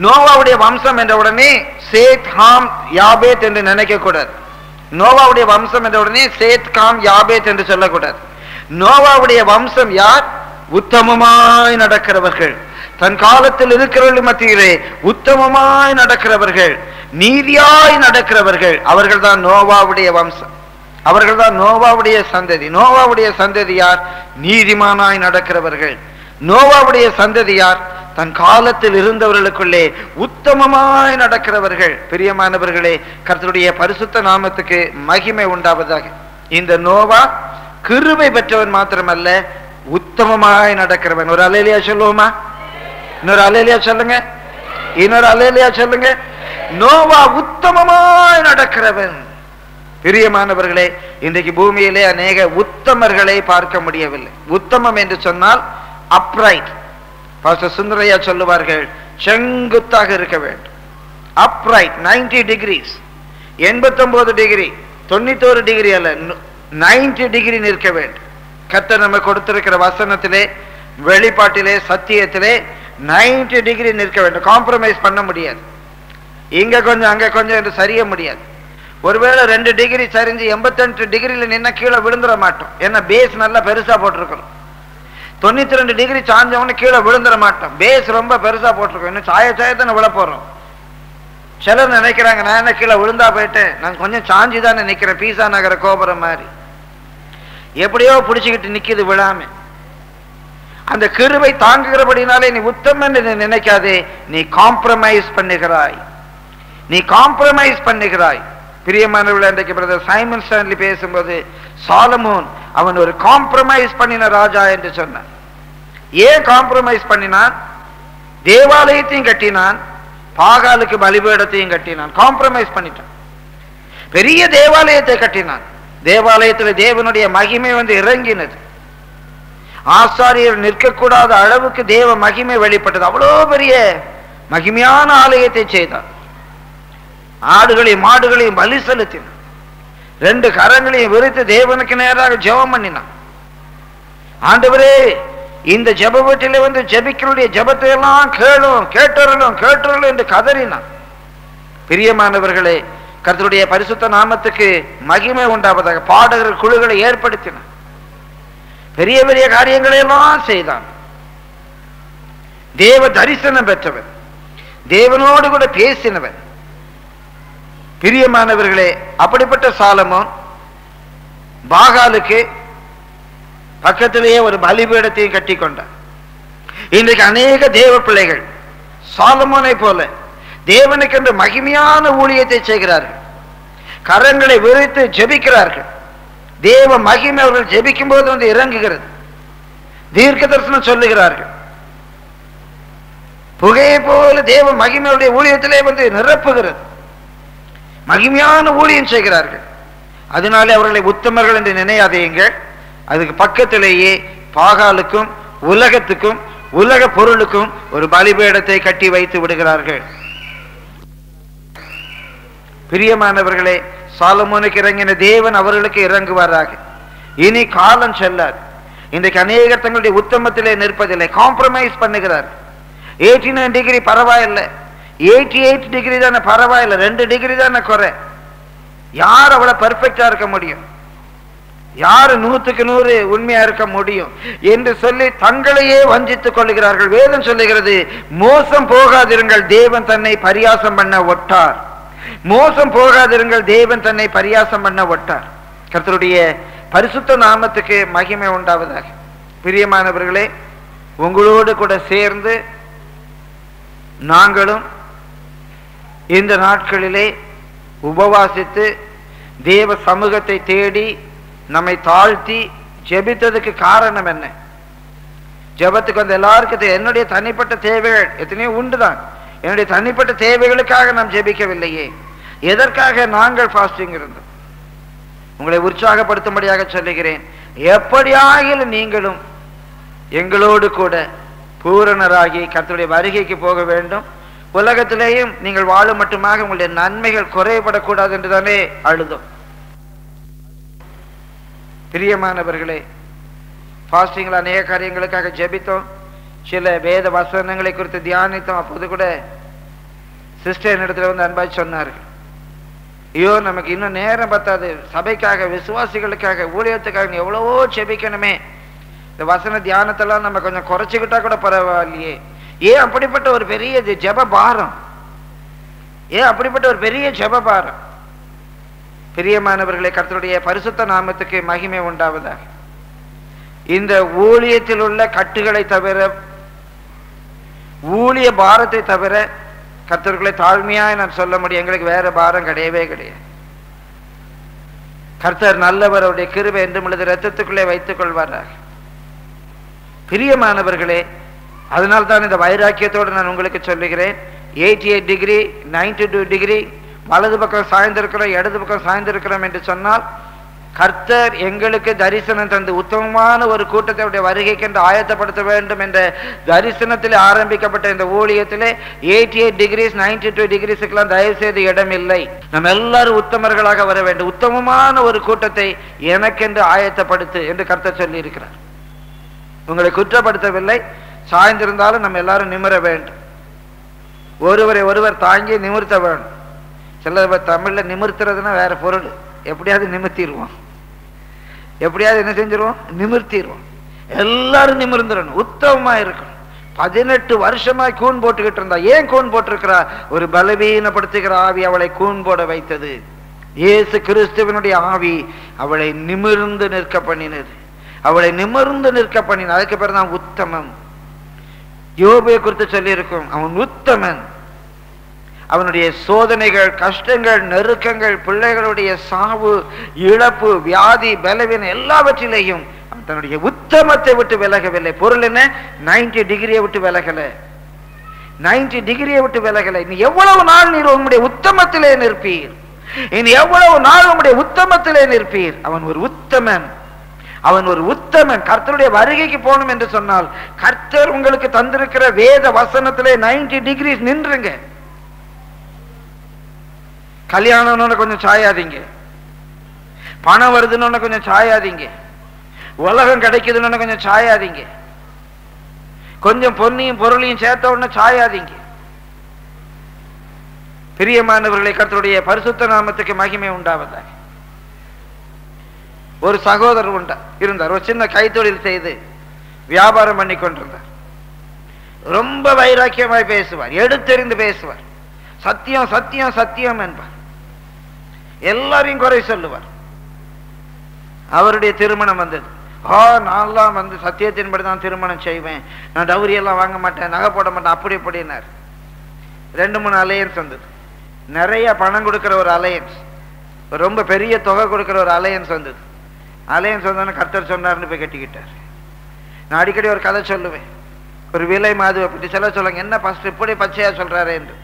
நோவாவுடைய வம்சம் என்ற உடனே சேத், ஹாம், யாபேத் என்று நினைக்க கூடாது. நோவாவுடைய வம்சம் என்ற உடனே சேத், காம், யாபேத் என்று சொல்லக்கூடாது. நோவாவுடைய வம்சம் யார்? உத்தமமாய் நடக்கிறவர்கள். தன் காலத்தில் இருக்கிறவர்கள் மத்தியிலே உத்தமமாய் நடக்கிறவர்கள், நீதியாய் நடக்கிறவர்கள். அவர்கள் தான் நோவாவுடைய வம்சம். அவர்கள் தான் நோவாவுடைய சந்ததி. நோவாவுடைய சந்ததி யார்? நீதிமானாய் நடக்கிறவர்கள். நோவாவுடைய சந்ததி யார்? தன் காலத்தில் இருந்தவர்களுக்குள்ளே உத்தமமாய் நடக்கிறவர்கள். பிரியமானவர்களே, கர்த்தருடைய பரிசுத்த நாமத்துக்கு மகிமை உண்டாவதாக. இந்த நோவா கிருபை பெற்றவன் மாத்திரமல்ல, உத்தமமாய் நடக்கிறவன். ஒரு அல்லேலூயா சொல்லுவோமா? இன்னொரு அல்லேலூயா சொல்லுங்க, இன்னொரு அல்லேலூயா சொல்லுங்க. நோவா உத்தமமாய் நடக்கிறவன். பிரியமானவர்களே, இன்றைக்கு பூமியிலே அநேக உத்தமர்களை பார்க்க முடியவில்லை. உத்தமம் என்று சொன்னால் அப்ரைட். பாஸ்டர் சுந்தரையா சொல்லுவார்கள், செங்குத்தாக இருக்க வேண்டும். அப்ரைட் 90 degrees, 89 டிகிரி, 91 டிகிரி அல்ல, 90 டிகிரி நிற்க வேண்டும். கர்த்தர் நம்ம கொடுத்திருக்கிற வசனத்திலே, வெளிப்பாட்டிலே, சத்தியத்திலே 90 டிகிரி நிற்க வேண்டும். காம்ப்ரமைஸ் பண்ண முடியாது. இங்க கொஞ்சம் அங்க கொஞ்சம் என்று சரிய முடியாது. ஒருவேளை 2 டிகிரி சரிஞ்சு 88 டிகிரியில் நின்ன கீழே விழுந்துட மாட்டோம். ஏன்னா பேஸ் நல்லா பெருசா போட்டிருக்கணும். 92 டிகிரி சாஞ்சவொன்னு கீழே விழுந்துட மாட்டோம். பேஸ் ரொம்ப பெருசா போட்டிருக்கோம். இன்னும் சாயத்தானே விழ போறோம். சிலர் நினைக்கிறாங்க, நான் என்ன கீழே விழுந்தா போயிட்டேன், நான் கொஞ்சம் சாஞ்சி தானே நிக்கிறேன், பீசா நகர கோபுரம் மாதிரி எப்படியோ பிடிச்சுக்கிட்டு நிக்குது விழாம. அந்த கிருபை தாங்குகிறபடினாலே நீ உத்தமன் என்று நினைக்காதே, நீ காம்ப்ரமைஸ் பண்ணுகிறாய், நீ காம்ப்ரமைஸ் பண்ணுகிறாய். பிரியமானவர்களே, இன்றைக்கு பிரதர் சைமன் ஸ்டான்லி பேசும்போது சாலமோன் அவன் ஒரு காம்ப்ரமைஸ் பண்ணின ராஜா என்று சொன்னான். ஏன் காம்ப்ரமைஸ் பண்ணினான்? தேவாலயத்தையும் கட்டினான், பாகாலுக்கு பலிபீடத்தையும் கட்டினான். காம்ப்ரமைஸ் பண்ணிட்டான். பெரிய தேவாலயத்தை கட்டினான். தேவாலயத்தில் தேவனுடைய மகிமை வந்து இறங்கினது. ஆசாரியர் நிற்கக்கூடாத அளவுக்கு தேவ மகிமை வெளிப்பட்டது. அவ்வளோ பெரிய மகிமையான ஆலயத்தை செய்தான். ஆடுகளையும் மாடுகளையும் பலி செலுத்தினான். 2 கரங்களையும் விரித்து தேவனுக்கு நேராக ஜெபம் பண்ணினான். ஆண்டவரே, இந்த ஜெப வீட்டிலே வந்து ஜெபிக்களுடைய ஜெபத்தை எல்லாம் கேட்டறலும் என்று கதறினான். பிரியமானவர்களே, கர்த்தருடைய பரிசுத்த நாமத்துக்கு மகிமை உண்டாவதாக பாடகர் குழுக்களை ஏற்படுத்தினான். பெரிய பெரிய காரியங்களை எல்லாம் செய்தான். தேவ தரிசனம் பெற்றவன், தேவனோடு கூட பேசினவன். பிரியமானவர்களே, அப்படிப்பட்ட சாலமோன் பாகாலுக்கு பக்கத்திலேயே ஒரு பலிபீடத்தையும் கட்டி கொண்டார். இன்றைக்கு அநேக தேவ பிள்ளைகள் சாலமோனை போல தேவனுக்கென்று மகிமையான ஊழியத்தை செய்கிறார்கள். கரங்களை விரித்து ஜெபிக்கிறார்கள். தேவ மகிமை அவர்கள் ஜெபிக்கும் போது வந்து இறங்குகிறது. தீர்க்க தரிசனம் சொல்லுகிறார்கள். புகையை போல தேவ மகிமையுடைய ஊழியத்திலே வந்து நிரப்புகிறது. மகிமையான ஊழியம் செய்கிறார்கள். அதனாலே அவர்களை உத்தமர்கள் என்று நினையாதீங்கள். அதுக்கு பக்கத்திலேயே பாகாலுக்கும் உலகத்துக்கும் உலக பொருளுக்கும் ஒரு பலிபீடத்தை கட்டி வைத்து விடுகிறார்கள். பிரியமானவர்களே, சாலமோனுக்கு இறங்கின தேவன் அவர்களுக்கு இறங்குவாராக. இனி காலம் செல்லாது. இன்றைக்கு அநேகர் தங்களுடைய உத்தமத்திலே நிற்பதில்லை, காம்ப்ரமைஸ் பண்ணுகிறார். 89 டிகிரி பரவாயில்லை, 88 டிகிரி தானே பரவாயில்லை, 2 டிகிரி தானே குறை. யார் அவ்வளவு பெர்ஃபெக்டா இருக்க முடியும்? யாரு 100க்கு 100 உண்மையா இருக்க முடியும் என்று சொல்லி தங்களையே வஞ்சித்துக் கொள்ளுகிறார்கள். வேதம் சொல்லுகிறது, மோசம் போகாதிருங்கள், தேவன் தன்னை பரியாசம் பண்ண ஒட்டார். மோசம் போகாதிருங்கள், தேவன் தன்னை பரியாசம் பண்ண ஒட்டார். கர்த்தருடைய பரிசுத்த நாமத்துக்கு மகிமை உண்டாவதாக. பிரியமானவர்களே, உங்களோடு கூட சேர்ந்து நாங்களும் இந்த நாட்களிலே உபவாசித்து தேவ சமூகத்தை தேடி நம்மை தாழ்த்தி ஜெபித்ததுக்கு காரணம் என்ன? ஜெபத்துக்கு வந்து எல்லாருக்கும் என்னுடைய தனிப்பட்ட தேவைகள் எத்தனையோ உண்டுதான். என்னுடைய தனிப்பட்ட தேவைகளுக்காக நாம் ஜெபிக்கவில்லையே. எதற்காக நாங்கள் ஃபாஸ்டிங் இருந்தோம்? உங்களை உற்சாகப்படுத்தும்படியாக சொல்லுகிறேன், எப்படியாகிலும் நீங்களும் எங்களோடு கூட பூரணராகி கர்த்தருடைய வருகைக்கு போக வேண்டும். உலகத்திலேயும் நீங்கள் வாழும் மட்டுமாக உங்களுடைய நன்மைகள் குறைபடக்கூடாது என்று தானே அழுதோம். பிரியமானவர்களே, ஃபாஸ்டிங்கில் அநேக காரியங்களுக்காக ஜெபித்தோம். சில வேத வசனங்களை குறித்து தியானித்தோம். அப்போது கூட சிஸ்டர் என்னிடத்துல வந்து அன்பாய் சொன்னார்கள், ஐயோ நமக்கு இன்னும் நேரம் பத்தாது, சபைக்காக, விசுவாசிகளுக்காக, ஊழியத்துக்காக எவ்வளவோ ஜெபிக்கணுமே, இந்த வசன தியானத்தெல்லாம் நம்ம கொஞ்சம் குறைச்சிக்கிட்டா கூட பரவாயில்லையே. ஏன் அப்படிப்பட்ட ஒரு பெரிய ஜெப பாரம்? ஏன் அப்படிப்பட்ட ஒரு பெரிய ஜெப பாரம்? பிரியமானவர்களே, கர்த்தருடைய பரிசுத்த நாமத்துக்கு மகிமை உண்டாவதாக. இந்த ஊழியத்தில் உள்ள கட்டுகளை தவிர, ஊழிய பாரத்தை தவிர, கர்த்தர்களை தாழ்மையாய் நான் சொல்ல முடியும், எங்களுக்கு வேற பாரம் கிடையவே கிடையாது. கர்த்தர் நல்லவர், அவருடைய கிருபை என்றும் உள்ளது இரத்தத்துக்குள்ளே வைத்துக் கொள்வாராக. பிரியமானவர்களே, அதனால் தான் இந்த வைராக்கியத்தோடு நான் உங்களுக்கு சொல்லுகிறேன். 88 டிகிரி 92 டிகிரி வலது பக்கம் சாய்ந்திருக்கிறோம், இடது பக்கம் சாய்ந்திருக்கிறோம் என்று சொன்னால், கர்த்தர் எங்களுக்கு தரிசனம் தந்து உத்தமமான ஒரு கூட்டத்தை வருகைக்கென்று ஆயத்தப்படுத்த வேண்டும் என்ற தரிசனத்தில் ஆரம்பிக்கப்பட்ட இந்த ஊழியத்திலே 88 டிகிரிஸ் 92 டிகிரிஸுக்கெல்லாம் தயவு செய்து இடம் இல்லை. நம்ம எல்லாரும் உத்தமர்களாக வர வேண்டும். உத்தமமான ஒரு கூட்டத்தை எனக்கென்று ஆயத்தப்படுத்து என்று கர்த்தர் சொல்லி இருக்கிறார். உங்களை குற்றப்படுத்தவில்லை. சாய்ந்திருந்தாலும் நம்ம எல்லாரும் நிமிர வேண்டும். ஒருவரை ஒருவர் தாங்கி நிமிர்த்த வேண்டும். சில தமிழ்ல நிமிர்த்துறதுன்னா வேற பொருள். எப்படியாவது நிமிர்த்திடுவோம், எப்படியாவது என்ன செஞ்சிருவோம், நிமிர்த்திடுவோம். எல்லாரும் நிமிர்ந்துடணும், உத்தமமா இருக்கணும். 18 வருஷமாய் கூன் போட்டுக்கிட்டு இருந்தா. ஏன் கூன் போட்டிருக்கிறா? ஒரு பலவீனப்படுத்துகிற ஆவி அவளை கூன் போட வைத்தது. இயேசு கிறிஸ்துவனுடைய ஆவி அவளை நிமிர்ந்து நிற்க பண்ணினது. அவளை நிமிர்ந்து நிற்க பண்ணினது. அதுக்கு பேர் தான் உத்தமம். யோபை குறித்து சொல்லி இருக்கும், அவன் உத்தமன். அவனுடைய சோதனைகள், கஷ்டங்கள், நெருக்கங்கள், பிள்ளைகளுடைய சாவு, இழப்பு, வியாதி, பலவீனம் எல்லாவற்றிலேயும் அவன் தன்னுடைய உத்தமத்தை விட்டு விலகவில்லை. பொருள் என்ன? 90 டிகிரியை விட்டு விலகல. 90 டிகிரியை விட்டு விலகல. இனி எவ்வளவு நாள் நீர் உங்களுடைய உத்தமத்திலே நிற்பீர்? இனி எவ்வளவு நாள் உங்களுடைய உத்தமத்திலே நிற்பீர்? அவன் ஒரு உத்தமன். அவன் ஒரு உத்தமன். கர்த்தருடைய வருகைக்கு போகணும் என்று சொன்னால், கர்த்தர் உங்களுக்கு தந்திருக்கிற வேத வசனத்திலே 90 டிகிரி நின்றுங்க. கல்யாணம்னு கொஞ்சம் சாயாதீங்க, பணம் வருதுன்னு கொஞ்சம் சாயாதீங்க, உலகம் கிடைக்குதுன்னு கொஞ்சம் சாயாதீங்க, கொஞ்சம் பொன்னையும் பொருளையும் சேர்த்த உடனே சாயாதீங்க. பிரியமானவர்களை, கர்த்தருடைய பரிசுத்த நாமத்துக்கு மகிமை உண்டாவதாக. ஒரு சகோதரர் இருந்தார். ஒரு சின்ன கைத்தொழில் செய்து வியாபாரம் பண்ணி கொண்டிருந்தார். ரொம்ப வைராக்கியமாய் பேசுவார், எடுத்தெறிந்து பேசுவார். சத்தியம் சத்தியம் சத்தியம் என்பார். எல்லாரையும் குறை சொல்லுவார். அவருடைய திருமணம் வந்தது. நான் சத்தியத்தின்படி தான் திருமணம் செய்வேன், நான் டவுரி எல்லாம் வாங்க மாட்டேன், நகை போட மாட்டேன், அப்படி இப்படினார். 2-3 அலையன்ஸ் வந்தது. நிறைய பணம் கொடுக்கிற ஒரு அலையன்ஸ், ரொம்ப பெரிய தொகை கொடுக்கிற ஒரு அலையன்ஸ் வந்தது. அலையன்ஸ் வந்தோன்னு கர்த்தர் சொன்னார்னு போய் கட்டிக்கிட்டார். நான் அடிக்கடி ஒரு கதை சொல்லுவேன். ஒரு விலை மாதுவை பற்றி சில சொல்லுங்க, என்ன ஃபர்ஸ்ட் இப்படி பச்சையா சொல்றாரு என்று.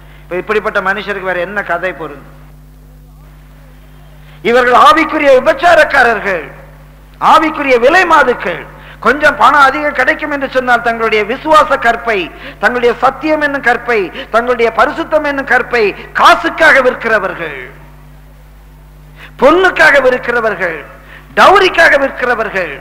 இப்படிப்பட்ட மனுஷருக்கு வேற என்ன கதை பொருந்தும்? இவர்கள் ஆவிக்குரிய விபச்சாரக்காரர்கள், ஆவிக்குரிய விலை மாதுக்கள். கொஞ்சம் பணம் அதிகம் கிடைக்கும் என்று சொன்னால் தங்களுடைய விசுவாச கற்பை, தங்களுடைய சத்தியம் என்னும் கற்பை, தங்களுடைய பரிசுத்தம் என்னும் கற்பை காசுக்காக விற்கிறவர்கள், பொண்ணுக்காக விற்கிறவர்கள், டவுரிக்காக விற்கிறவர்கள்.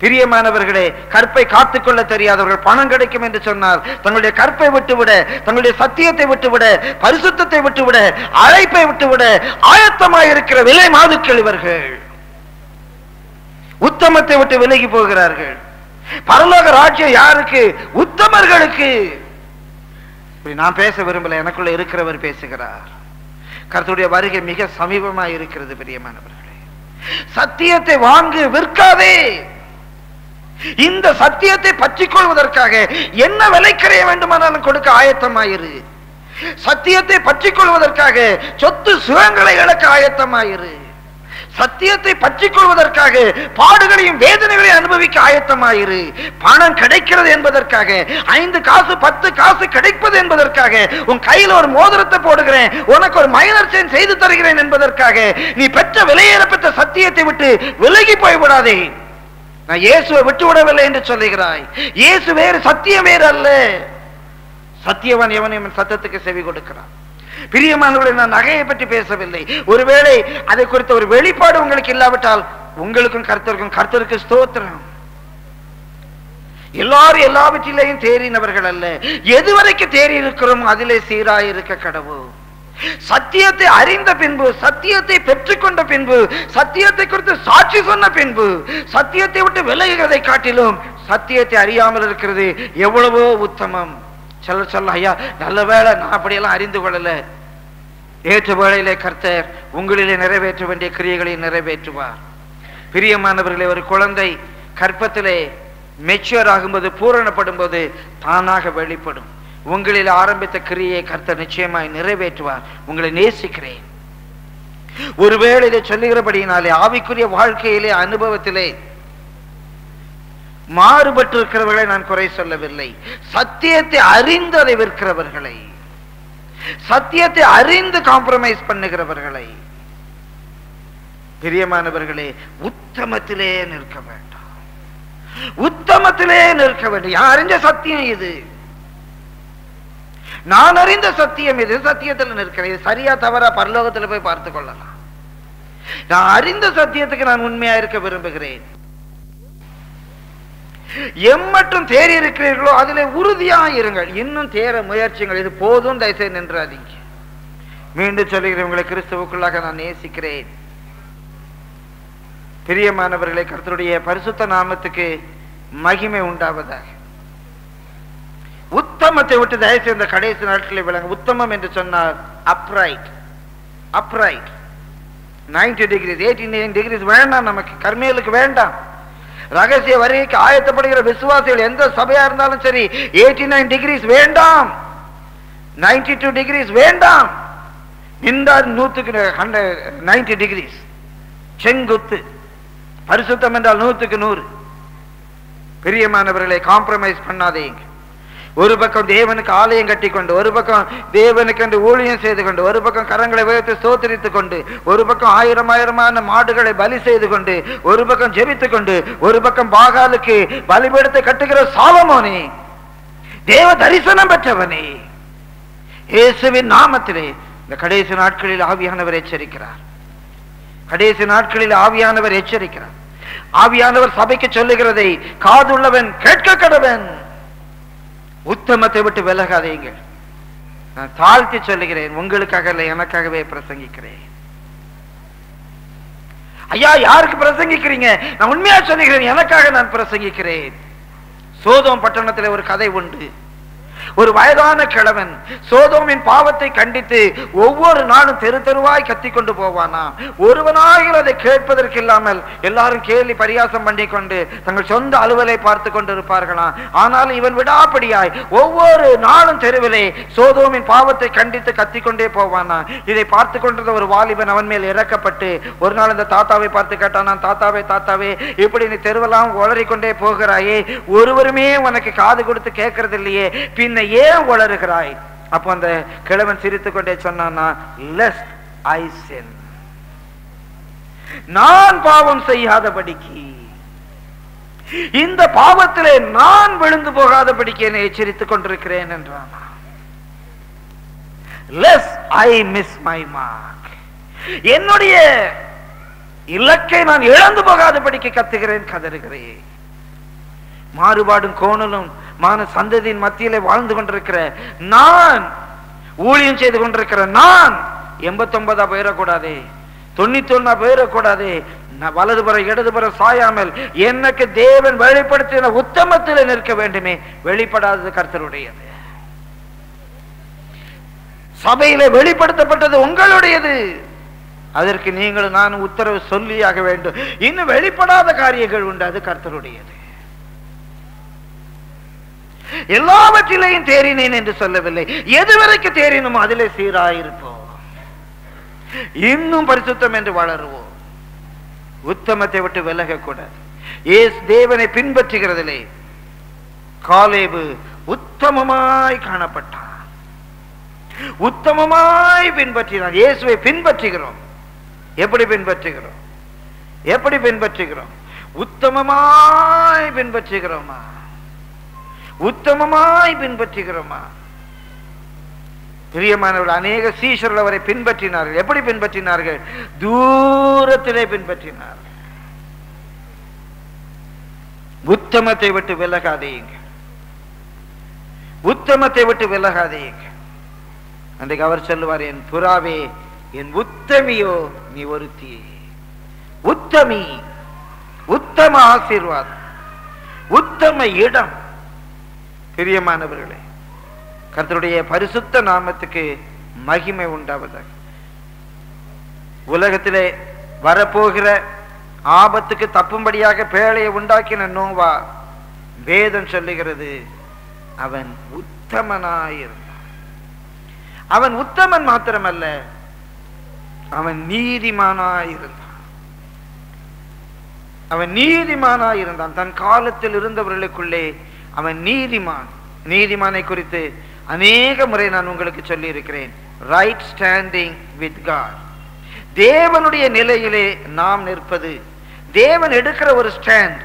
பிரியமானவர்களே, கற்பை காத்துக்கொள்ள தெரியாதவர்கள். பணம் கிடைக்கும் என்று சொன்னால் தங்களுடைய கற்பை விட்டுவிட, தங்களுடைய சத்தியத்தை விட்டுவிட, பரிசுத்தத்தை விட்டுவிட, அழைப்பை விட்டுவிட ஆயத்தமாய் இருக்கிற விலை மாதுக்கள் இவர்கள். உத்தமத்தை விட்டு விலகி போகிறார்கள். பரலோக ராஜ்யம் யாருக்கு? உத்தமர்களுக்கு. நான் பேச விரும்பல, எனக்குள்ள இருக்கிறவர் பேசுகிறார். கர்த்தருடைய வருகை மிக சமீபமாய் இருக்கிறது. பிரியமானவர்களே, சத்தியத்தை வாங்கு, விற்காதே. இந்த சத்தியத்தை பற்றிக் கொள்வதற்காக என்ன விலை கரைய வேண்டுமானாலும் கொடுக்க ஆயத்தமாயிரு. சத்தியத்தை பற்றிக் கொள்வதற்காக சொத்து சுகங்களை இழக்க ஆயத்தமாயிரு. சத்தியத்தை பற்றிக் கொள்வதற்காக பாடுகளையும் வேதனைகளையும் அனுபவிக்க ஆயத்தமாயிரு. பணம் கிடைக்கிறது என்பதற்காக, 5 காசு 10 காசு கிடைப்பது என்பதற்காக, உன் கையில ஒரு மோதிரத்தை போடுகிறேன், உனக்கு ஒரு மைனர் செயின் செய்து தருகிறேன் என்பதற்காக நீ பெற்ற விலையேறப்பட்ட சத்தியத்தை விட்டு விலகி போய்விடாதே. நான் இயேசுவை விட்டு விடவில்லை என்று சொல்லுகிறாய். இயேசு வேறு, சத்தியம் வேறு அல்ல. சத்தியவான் எவன் சத்தத்துக்கு செவி கொடுக்கிறான். பிரியமானவர்களே, நான் நகையை பற்றி பேசவில்லை. ஒருவேளை அதை குறித்த ஒரு வெளிப்பாடு உங்களுக்கு இல்லாவிட்டால் உங்களுக்கும் கர்த்தருக்கு ஸ்தோத்திரம். எல்லாரும் எல்லாவற்றிலேயும் தேறினவர்கள் அல்ல. எதுவரைக்கும் தேறி இருக்கிறோம் அதிலே சீராய் இருக்க கடவுள். சத்தியத்தை அறிந்த பின்பு, சத்தியத்தை பெற்றுக்கொண்ட பின்பு, சத்தியத்தை குறித்து சாட்சி சொன்ன பின்பு, சத்தியத்தை விட்டு விலகுகிறதை காட்டிலும் சத்தியத்தை அறியாமல் இருக்கிறது எவ்வளவோ உத்தமம். சொல்ல ஐயா, நல்ல வேளை நான் அப்படியெல்லாம் அறிந்து கொள்ளல. ஏற்ற வேளையிலே கர்த்தர் உங்களிலே நிறைவேற்ற வேண்டிய கிரியைகளை நிறைவேற்றுவார். பிரியமானவர்களே, ஒரு குழந்தை கற்பத்திலே மெச்சூர் ஆகும்போது, பூரணப்படும் போது தானாக வெளிப்படும். உங்களில் ஆரம்பித்த கிரியை கர்த்தர் நிச்சயமாய் நிறைவேற்றுவார். உங்களை நேசிக்கிறேன். ஒருவேளை இதை சொல்லுகிறபடியினாலே ஆவிக்குரிய வாழ்க்கையிலே, அனுபவத்திலே மாறுபட்டு இருக்கிறவர்களை நான் குறை சொல்லவில்லை. சத்தியத்தை அறிந்து அதை விற்கிறவர்களை, சத்தியத்தை அறிந்து காம்ப்ரமைஸ் பண்ணுகிறவர்களை. பிரியமானவர்களே, உத்தமத்திலே நிற்க வேண்டாம், உத்தமத்திலே நிற்க வேண்டும். யார் அறிஞ்ச சத்தியம் இது? நான் அறிந்த சத்தியம் இது. சத்தியத்தில் நிற்கிறேன். சரியா தவறா பரலோகத்தில் போய் பார்த்து கொள்ளலாம். நான் அறிந்த சத்தியத்துக்கு நான் உண்மையா இருக்க விரும்புகிறேன். எம்மற்றும் தேறி இருக்கிறீர்களோ அதிலே உறுதியா இருங்கள். இன்னும் தேர முயற்சிகள். இது போதும், தயவுசெய்து நின்றாதீங்க. மீண்டும் சொல்லுகிறேன், உங்களை கிறிஸ்துவுக்குள்ளாக நான் நேசிக்கிறேன். பிரியமானவர்களே, கர்த்தருடைய பரிசுத்த நாமத்துக்கு மகிமை உண்டாவதாக. உத்தமத்தை விட்டு தயவுசெய்து இந்த கடைசி நாட்களில் விளங்க. உத்தமம் என்று சொன்னால் அப்ரைட், அப்ரைட். 90 டிகிரிஸ் 89 டிகிரிஸ் வேண்டாம். நமக்கு கர்மேலுக்கு வேண்டாம். ரகசிய வரிக்கு ஆயத்தப்படுகிற விசுவாசிகள் எந்த சபையா இருந்தாலும் சரி, 89 டிகிரிஸ் வேண்டாம், 92 டிகிரிஸ் வேண்டாம். நின்றார் 90 டிகிரிஸ் செங்குத்து. பரிசுத்தம் என்றால் 100க்கு 100. பிரியமானவர்களை, காம்ப்ரமைஸ் பண்ணாதீங்க. ஒரு பக்கம் தேவனுக்கு ஆலயம் கட்டி கொண்டு, ஒரு பக்கம் தேவனுக்கு என்று ஊழியம் செய்து கொண்டு, ஒரு பக்கம் கரங்களை உயர்த்தி ஸ்தோத்திரித்துக் கொண்டு, ஒரு பக்கம் ஆயிரமான மாடுகளை பலி செய்து கொண்டு, ஒரு பக்கம் ஜெபித்துக் கொண்டு, ஒரு பக்கம் பாகாலுக்கு பலிபீடத்தை கட்டுகிற சாலமோனே, தேவ தரிசனம் பெற்றவனே, இயேசுவின் நாமத்திலே இந்த கடைசி நாட்களில் ஆவியானவர் எச்சரிக்கிறார். கடைசி நாட்களில் ஆவியானவர் எச்சரிக்கிறார். ஆவியானவர் சபைக்கு சொல்லுகிறதை காதுள்ளவன் கேட்க கடவன். உத்தமத்தை விட்டு விலகாதீங்கள். நான் தாழ்த்தி சொல்லுகிறேன், உங்களுக்காக இல்லை, எனக்காகவே பிரசங்கிக்கிறேன். ஐயா, யாருக்கு பிரசங்கிக்கிறீங்க? நான் உண்மையா சொல்லுகிறேன், எனக்காக நான் பிரசங்கிக்கிறேன். சோதோம் பட்டணத்தில் ஒரு கதை உண்டு. ஒரு வயதான கிழவன் சோதோமின் பாவத்தை கண்டித்து ஒவ்வொரு நாளும் தெரு தெருவாய் கத்தி கொண்டு போவானா. ஒருவனாக அதை கேட்பதற்கு இல்லாமல் எல்லாரும் கேலி பரியாசம் பண்ணி கொண்டு தங்கள் சொந்த அலுவலை பார்த்து கொண்டு இருப்பார்களாம். ஆனால் இவன் விடாப்படியாய் ஒவ்வொரு நாளும் தெருவிலே சோதோமின் பாவத்தை கண்டித்து கத்தி கொண்டே போவானா. இதை பார்த்து கொண்டிருந்த ஒரு வாலிபன் அவன் மேல் இறக்கப்பட்டு ஒரு நாள் இந்த தாத்தாவை பார்த்து கேட்டான், தாத்தாவே தாத்தாவே, இப்படி நீ தெருவெல்லாம் உளறிக்கொண்டே போகிறாயே, ஒருவருமே உனக்கு காது கொடுத்து கேட்கறது இல்லையே, பின்ன ஏன் உளறுகிறாய்? அப்போ அந்த கிழவன் சிரித்துக் கொண்டே சொன்னானா, லெஸ்ட் ஐ சின், நான் பாவம் செய்யாதபடிக்கு, இந்த பாவத்திலே நான் விழுந்து போகாதபடிக்கு என்னை எச்சரித்துக் கொண்டிருக்கிறேன் என்றான். Lest I miss my mark, என்னுடைய இலக்கை நான் இழந்து போகாதபடிக்கு கத்துகிறேன், கதறுகிறேன். மாறுபாடும் கோணலும் மான சந்ததியின் மத்தியிலே வாழ்ந்து கொண்டிருக்கிற நான், ஊழியம் செய்து கொண்டிருக்கிற நான் 89 போயிடக்கூடாதே, 91 போயிடக்கூடாதே. வலதுபுற இடதுபுற சாயாமல் எனக்கு தேவன் வெளிப்படுத்தின உத்தமத்தில் நிற்க வேண்டுமே. வெளிப்படாதது கர்த்தருடையது, சபையிலே வெளிப்படுத்தப்பட்டது உங்களுடையது. அதற்கு நீங்கள் நான் உத்தரவு சொல்லியாக வேண்டும். இன்னும் வெளிப்படாத காரியங்கள் உண்டு, அது கர்த்தருடையது. எல்லாவற்றிலையும் தேறினேன் என்று சொல்லவில்லை. எதுவரைக்கும் தேறினோமோ அதிலே சீராயிருப்போம். இன்னும் பரிசுத்தம் என்று வளருவோம். உத்தமத்தை விட்டு விலகக்கூடாது. தேவனை பின்பற்றுகிறதிலே காலேபு உத்தமமாய் காணப்பட்டான், உத்தமமாய் பின்பற்றினான். இயேசுவை பின்பற்றுகிறோம். எப்படி பின்பற்றுகிறோம்? எப்படி பின்பற்றுகிறோம்? உத்தமமாய் பின்பற்றுகிறோமா? உத்தமமாய் பின்பற்றுகிறோமா? பிரியமானவர்கள், அநேக சீஷர்கள் அவரை பின்பற்றினார்கள். எப்படி பின்பற்றினார்கள்? தூரத்திலே பின்பற்றினார்கள். உத்தமத்தை விட்டு விலகாதீங்க, உத்தமத்தை விட்டு விலகாதீங்க. அன்றைக்கு அவர் சொல்லுவார், என் புறாவே, என் உத்தமியோ நீ ஒருத்தியே. உத்தமி, உத்தம ஆசீர்வாதம், உத்தம இடம். பிரியமானவர்களே, கர்த்தருடைய பரிசுத்த நாமத்துக்கு மகிமை உண்டாவதாக. உலகத்திலே வரப்போகிற ஆபத்துக்கு தப்பும்படியாக பேழையை உண்டாக்கின நோவா, வேதம் சொல்லுகிறது, அவன் உத்தமனாயிருந்தான். அவன் உத்தமன் மாத்திரமல்ல, அவன் நீதிமானாயிருந்தான். அவன் நீதிமானாய் இருந்தான். தன் காலத்தில் இருந்தவர்களுக்குள்ளே அவன் நீதிமான். நீதிமானை குறித்து அநேக முறை நான் உங்களுக்கு சொல்லி இருக்கிறேன். Right standing with God. தேவனுடைய நிலையிலே நாம் நிற்பது, தேவன் எடுக்கிற ஒரு ஸ்டாண்ட்,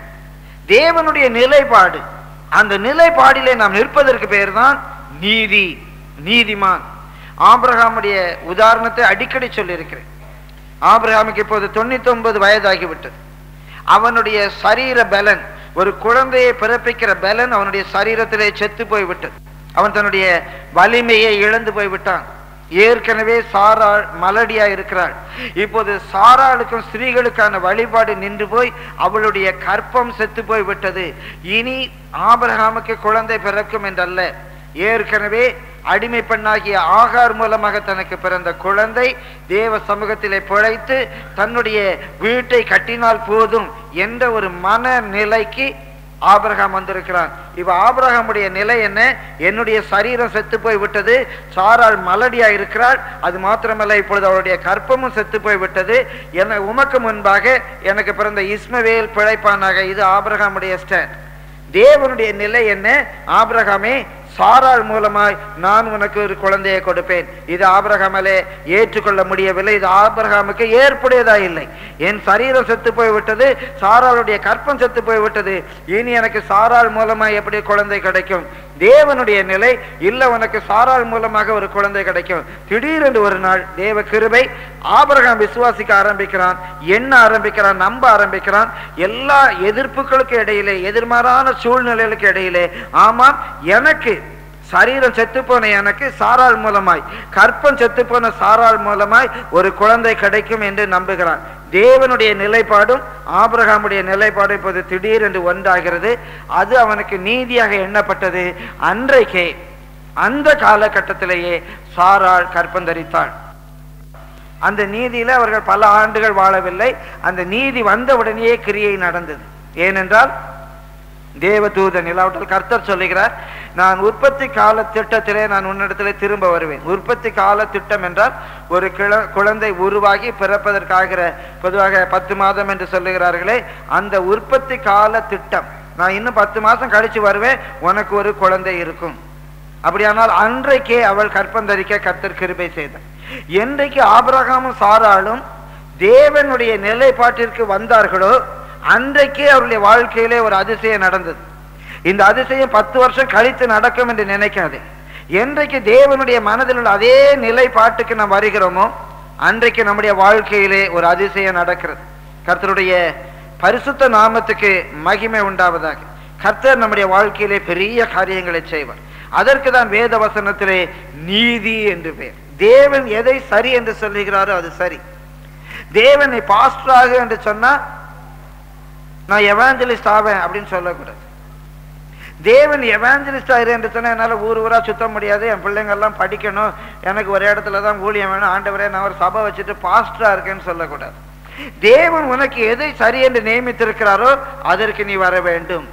தேவனுடைய நிலைப்பாடு, அந்த நிலைப்பாடிலே நாம் நிற்பதற்கு பேர் தான் நீதி, நீதிமான். ஆபிரகாமுடைய உதாரணத்தை அடிக்கடி சொல்லி இருக்கிறேன். ஆபிரகாமுக்கு இப்போது 99 வயதாகிவிட்டது. அவனுடைய சரீர பலன், ஒரு குழந்தையை பிறப்பிக்கிற பலன் அவனுடைய சரீரத்திலே செத்து போய்விட்டது. அவன் தன்னுடைய வலிமையை இழந்து போய்விட்டான். ஏற்கனவே சாராள் மலடியா இருக்கிறாள். இப்போது சாராளுக்கும் ஸ்திரீகளுக்கான வழிபாடு நின்று போய் அவளுடைய கற்பம் செத்து போய்விட்டது. இனி ஆபிரகாமுக்கு குழந்தை பிறக்கும் என்றல்ல, ஏற்கனவே அடிமை பெண்ணாகிய ஆகார் மூலமாக தனக்கு பிறந்த குழந்தை தேவ சமூகத்திலே பிழைத்து தன்னுடைய வீட்டை கட்டினால் போதும் என்ற ஒரு மனநிலைக்கு ஆபிரகாம் வந்திருக்கிறான். இப்ப ஆபிரகாமுடைய நிலை என்ன? என்னுடைய சரீரம் செத்து போய் விட்டது, சாராள் மலடியா இருக்கிறாள், அது மாத்திரமல்ல இப்பொழுது அவருடைய கற்பமும் செத்து போய் விட்டது, என உமக்கு முன்பாக எனக்கு பிறந்த இஸ்மவேல் பிழைப்பானாக. இது ஆபிரகாமுடைய ஸ்டாண்ட். தேவனுடைய நிலை என்ன? ஆபிரகாமே, சாராள் மூலமாய் நான் உனக்கு ஒரு குழந்தையை கொடுப்பேன். இது ஆபிரகாமாலே ஏற்றுக்கொள்ள முடியவில்லை. இது ஆபிரகாமுக்கு ஏற்புடையதா இல்லை. என் சரீரம் செத்து போய்விட்டது, சாராளுடைய கற்பம் செத்து போய்விட்டது, இனி எனக்கு சாராள் மூலமாய் எப்படி குழந்தை கிடைக்கும்? தேவனுடைய நிலை இல்ல, உனக்கு சாராள் மூலமாக ஒரு குழந்தை கிடைக்கும். திடீரென்று ஒரு நாள் தேவ கிருபை, ஆபிரகாம் விசுவாசிக்க ஆரம்பிக்கிறான், எண்ண ஆரம்பிக்கிறான், நம்ப ஆரம்பிக்கிறான். எல்லா எதிர்ப்புகளுக்கு இடையிலே, எதிர்மாறான சூழ்நிலைகளுக்கு இடையிலே, ஆமாம், எனக்கு சரீரம் செத்து போன எனக்கு சாராள் மூலமாய், கற்பம் செத்து போன சாராள் மூலமாய் ஒரு குழந்தை கிடைக்கும் என்று நம்புகிறான். தேவனுடைய நிலைப்பாடும் ஆபிரகாமுடைய நிலைப்பாடும் இப்போது திடீரென்று ஒன்றாகிறது. அது அவனுக்கு நீதியாக எண்ணப்பட்டது. அன்றைக்கே அந்த காலகட்டத்திலேயே சாராள் கற்பந்தரித்தாள். அந்த நீதியில அவர்கள் பல ஆண்டுகள் வாழவில்லை. அந்த நீதி வந்தவுடனேயே கிரியை நடந்தது. ஏனென்றால் தேவதூதன் இல்லாவிட்டால் கர்த்தர் சொல்லுகிறார், நான் உற்பத்தி கால திட்டத்திலே நான் உன்னிடத்திலே திரும்ப வருவேன். உற்பத்தி கால திட்டம் என்றால் ஒரு குழந்தை உருவாகி பிறப்பதற்காகிற, பொதுவாக 10 மாதம் என்று சொல்லுகிறார்களே, அந்த உற்பத்தி கால திட்டம், நான் இன்னும் 10 மாதம் கழிச்சு வருவேன், உனக்கு ஒரு குழந்தை இருக்கும். அப்படியானால் அன்றைக்கே அவள் கற்பந்தரிக்க கர்த்தர் கிருபை செய்தார். என்றைக்கு ஆபிரகாமும் சாராளும் தேவனுடைய நிலைப்பாட்டிற்கு வந்தார்களோ அன்றைக்கே அவருடைய வாழ்க்கையிலே ஒரு அதிசயம் நடந்தது. இந்த அதிசயம் 10 வருஷம் கழித்து நடக்கும் என்று நினைக்காது. என்றைக்கு தேவனுடைய மனதில் உள்ள அதே நிலைப்பாட்டுக்கு நாம் வருகிறோமோ அன்றைக்கு நம்முடைய வாழ்க்கையிலே ஒரு அதிசயம் நடக்கிறது. கர்த்தருடைய பரிசுத்த நாமத்துக்கு மகிமை உண்டாவதாக. கர்த்தர் நம்முடைய வாழ்க்கையிலே பெரிய காரியங்களை செய்வார். அதற்கு தான் வேத வசனத்திலே நீதி என்று பெயர். தேவன் எதை சரி என்று சொல்லுகிறாரோ அது சரி. தேவனை பாஸ்டராக என்று சொன்னா நான் எவாஞ்சலிஸ்ட் ஆவேன் அப்படின்னு சொல்லக்கூடாது. தேவன் எவாஞ்சலிஸ்ட் ஆயிரு என்று சொன்னா என்னால ஊர் ஊரா சுத்த முடியாது, என் பிள்ளைங்க எல்லாம் படிக்கணும், எனக்கு ஒரு இடத்துல தான் ஊழியம் வேணும், ஆண்டவரே நான் ஒரு சபை வச்சுட்டு பாஸ்டரா இருக்கேன்னு சொல்லக்கூடாது. தேவன் உனக்கு எதை சரி என்று நியமித்திருக்கிறாரோ அதற்கு நீ வர வேண்டும்.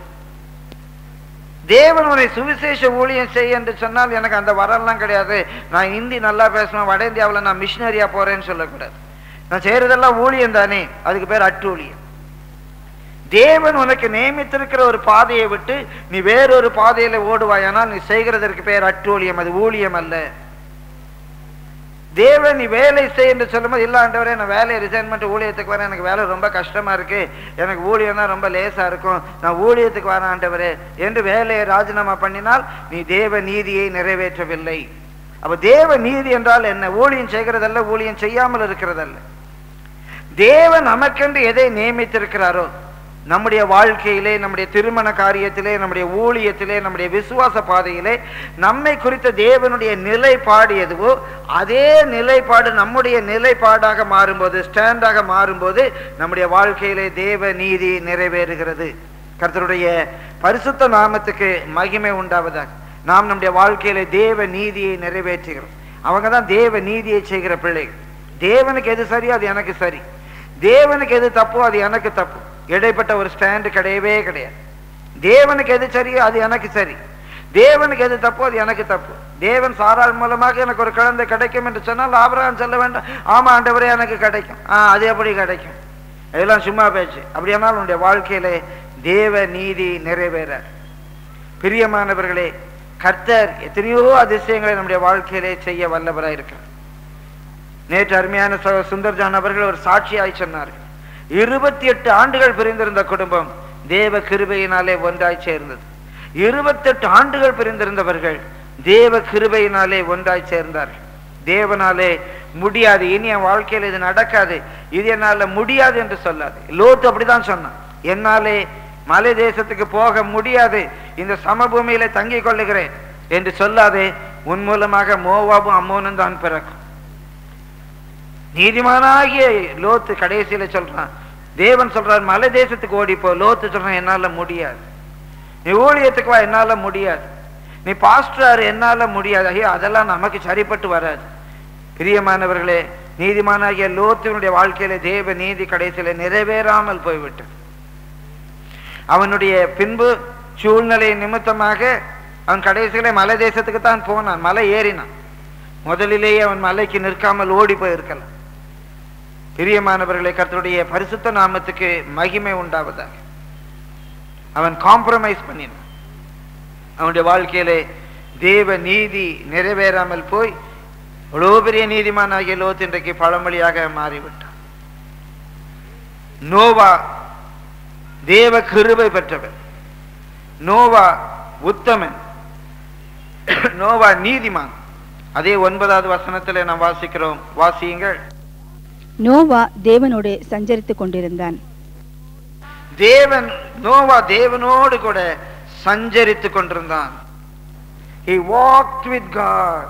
தேவன் உன்னை சுவிசேஷ ஊழியம் செய்ய என்று சொன்னால் எனக்கு அந்த வரலாம் கிடையாது, நான் ஹிந்தி நல்லா பேசுவேன், வட இந்தியாவில் நான் மிஷினரியா போறேன்னு சொல்லக்கூடாது. நான் செய்யறதெல்லாம் ஊழியம் தானே, அதுக்கு பேர் அட்டூழியம். தேவன் உனக்கு நியமித்திருக்கிற ஒரு பாதையை விட்டு நீ வேறொரு பாதையில ஓடுவாயானால் நீ செய்கிறதற்கு பேர் அட்டூழியம், அது ஊழியம் அல்ல. தேவன் நீ வேலை செய் என்று சொல்லும்போது, இல்ல ஆண்டவரே நான் வேலையை ரிசைன் பண்ணிட்டு ஊழியத்துக்கு வரேன், எனக்கு வேலை ரொம்ப கஷ்டமா இருக்கு, எனக்கு ஊழியம் தான் ரொம்ப லேசா இருக்கும், நான் ஊழியத்துக்கு வரேன் ஆண்டவரே என்று வேலையை ராஜினாமா பண்ணினால் நீ தேவ நீதியை நிறைவேற்றவில்லை. அப்ப தேவ நீதி என்றால் என்ன? ஊழியம் செய்கிறதல்ல, ஊழியம் செய்யாமல் இருக்கிறதல்ல. தேவன் நமக்கென்று எதை நியமித்திருக்கிறாரோ நம்முடைய வாழ்க்கையிலே, நம்முடைய திருமண காரியத்திலே, நம்முடைய ஊழியத்திலே, நம்முடைய விசுவாச பாதையிலே நம்மை குறித்த தேவனுடைய நிலைப்பாடு எதுவோ அதே நிலைப்பாடு நம்முடைய நிலைப்பாடாக மாறும்போது, ஸ்டாண்டாக மாறும்போது நம்முடைய வாழ்க்கையிலே தேவ நீதி நிறைவேறுகிறது. கர்த்தருடைய பரிசுத்த நாமத்துக்கு மகிமை உண்டாவதாக. நாம் நம்முடைய வாழ்க்கையிலே தேவ நீதியை நிறைவேற்றுகிறோம். அவங்க தான் தேவ நீதியை செய்கிற பிள்ளைகள். தேவனுக்கு எது சரியோ அது எனக்கு சரி, தேவனுக்கு எது தப்போ அது எனக்கு தப்பு. இடைப்பட்ட ஒரு ஸ்டாண்டு கிடையவே கிடையாது. தேவனுக்கு எது சரியோ அது எனக்கு சரி, தேவனுக்கு எது தப்போ அது எனக்கு தப்பு. தேவன் சாராள் மூலமாக எனக்கு ஒரு குழந்தை கிடைக்கும் என்று சொன்னால் ஆபிரகாம் சொல்ல வேண்டாம், ஆமா ஆண்டவரே எனக்கு கிடைக்கும். அது எப்படி கிடைக்கும்? அதெல்லாம் சும்மா பேச்சு. அப்படியானால் உன்னுடைய வாழ்க்கையிலே தேவ நீதி நிறைவேற. பிரியமானவர்களே, கர்த்தர் எத்தனையோ அதிசயங்களை நம்முடைய வாழ்க்கையிலே செய்ய வல்லவராக இருக்கிறார். நேற்று அருமையான சுந்தர்ஜான் அவர்கள் ஒரு சாட்சியாய் சொன்னார்கள். 28 ஆண்டுகள் பிரிந்திருந்த குடும்பம் தேவ கிருபையினாலே ஒன்றாய் சேர்ந்தது. 28 ஆண்டுகள் பிரிந்திருந்தவர்கள் தேவ கிருபையினாலே ஒன்றாய் சேர்ந்தார்கள். தேவனாலே முடியாது, இனி என் வாழ்க்கையில் இது நடக்காது, இது என்னால முடியாது என்று சொல்லாது. லோத்து அப்படிதான் சொன்னான், என்னாலே மலை தேசத்துக்கு போக முடியாது, இந்த சமபூமியில தங்கிக் கொள்ளுகிறேன் என்று சொல்லாதே. உன் மூலமாக மோவாபும் அம்மோனும் தான் பிறக்கும். நீதிமானாகிய லோத்து கடைசியில சொல்றான், தேவன் சொல்றார் மலை தேசத்துக்கு ஓடிப்போ. லோத்து சொல்றான், என்னால முடியாது. நீ ஊழியத்துக்கு வா, என்னால முடியாது. நீ பாஸ்டர், என்னால முடியாது. ஐயோ, அதெல்லாம் நமக்கு சரிப்பட்டு வராது. பிரியமானவர்களே, நீதிமானாகிய லோத்துனுடைய வாழ்க்கையில தேவ நீதி கடைசியில நிறைவேறாமல் போய்விட்டது. அவனுடைய பின்பு சூழ்நிலை நிமித்தமாக அவன் கடைசியில மலை தேசத்துக்கு தான் போனான், மலை ஏறினான். முதலிலேயே அவன் மலைக்கு நிற்காமல் ஓடி போயிருக்கலாம். பிரியமானவர்களே, கர்த்தருடைய பரிசுத்த நாமத்துக்கு மகிமை உண்டாவதாக. அவன் காம்ப்ரமைஸ் பண்ணினான். அவனுடைய வாழ்க்கையிலே தேவ நீதி நிறைவேறாமல் போய் அவ்வளோ பெரிய நீதிமானாகிய லோத் இன்றைக்கு பழமொழியாக மாறிவிட்டான். நோவா தேவ கிருபை பெற்றவன். நோவா உத்தமன். நோவா நீதிமான். அதே 9வது வசனத்திலே நாம் வாசிக்கிறோம், வாசியுங்கள். நோவா தேவனோடு சஞ்சரித்துக் கொண்டிருந்தான். நோவா தேவனோடு கூட சஞ்சரித்துக் கொண்டிருந்தான். He walked with God.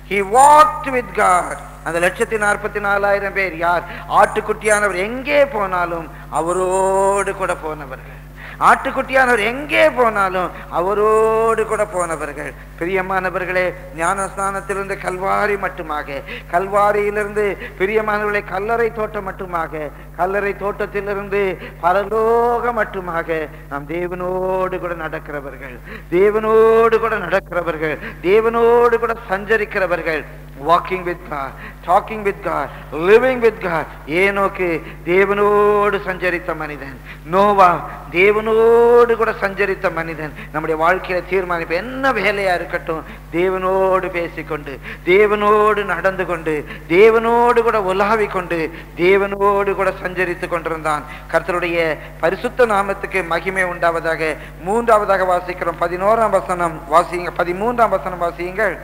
He walked with God. அந்த 144,000 பேர் யார்? ஆட்டுக்குட்டியானவர் எங்கே போனாலும் அவரோடு கூட போனவர்கள். ஆட்டுக்குட்டியானவர் எங்கே போனாலும் அவரோடு கூட போனவர்கள். பிரியமானவர்களே, ஞானஸ்நானத்திலிருந்து கல்வாரி மட்டுமாக, கல்வாரியிலிருந்து பிரியமானவர்களை கல்லறை தோட்டம் மட்டுமாக, கல்லறை தோட்டத்திலிருந்து பரலோக மட்டுமாக நாம் தேவனோடு கூட நடக்கிறவர்கள், தேவனோடு கூட நடக்கிறவர்கள், தேவனோடு கூட சஞ்சரிக்கிறவர்கள். Walking with God, talking with God, living with God. ஏனோக்கு தேவனோடு சஞ்சரித்த மனிதன். நோவா தேவனோடு கூட சஞ்சரித்த மனிதன். நம்முடைய வாழ்க்கையில தீர்மானிப்பு என்ன வேலையா இருக்கட்டும், தேவனோடு பேசிக்கொண்டு, தேவனோடு நடந்து கொண்டு, தேவனோடு கூட உலாவிக் கொண்டு, தேவனோடு கூட சஞ்சரித்து கொண்டிருந்தான். கர்த்தருடைய பரிசுத்த நாமத்துக்கு மகிமை உண்டாவதாக. 3வதாக வாசிக்கிறோம், 11ஆம் வசனம் வாசியுங்க, 13ஆம் வசனம் வாசியுங்கள்.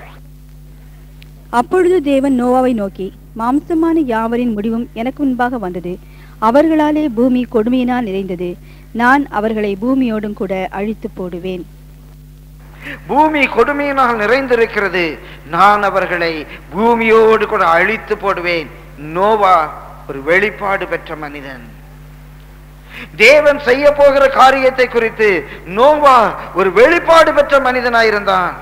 அப்பொழுது தேவன் நோவாவை நோக்கி, மாம்சமான யாவரின் முடிவும் எனக்கு முன்பாக வந்தது. அவர்களாலே பூமி கொடுமையினால் நிறைந்தது. நான் அவர்களை பூமியோடும் கூட அழித்து போடுவேன். பூமி கொடுமையினால் நிறைந்திருக்கிறது, நான் அவர்களை பூமியோடு கூட அழித்து போடுவேன். நோவா ஒரு வெளிப்பாடு பெற்ற மனிதன். தேவன் செய்ய போகிற காரியத்தை குறித்து நோவா ஒரு வெளிப்பாடு பெற்ற மனிதனாயிருந்தான்.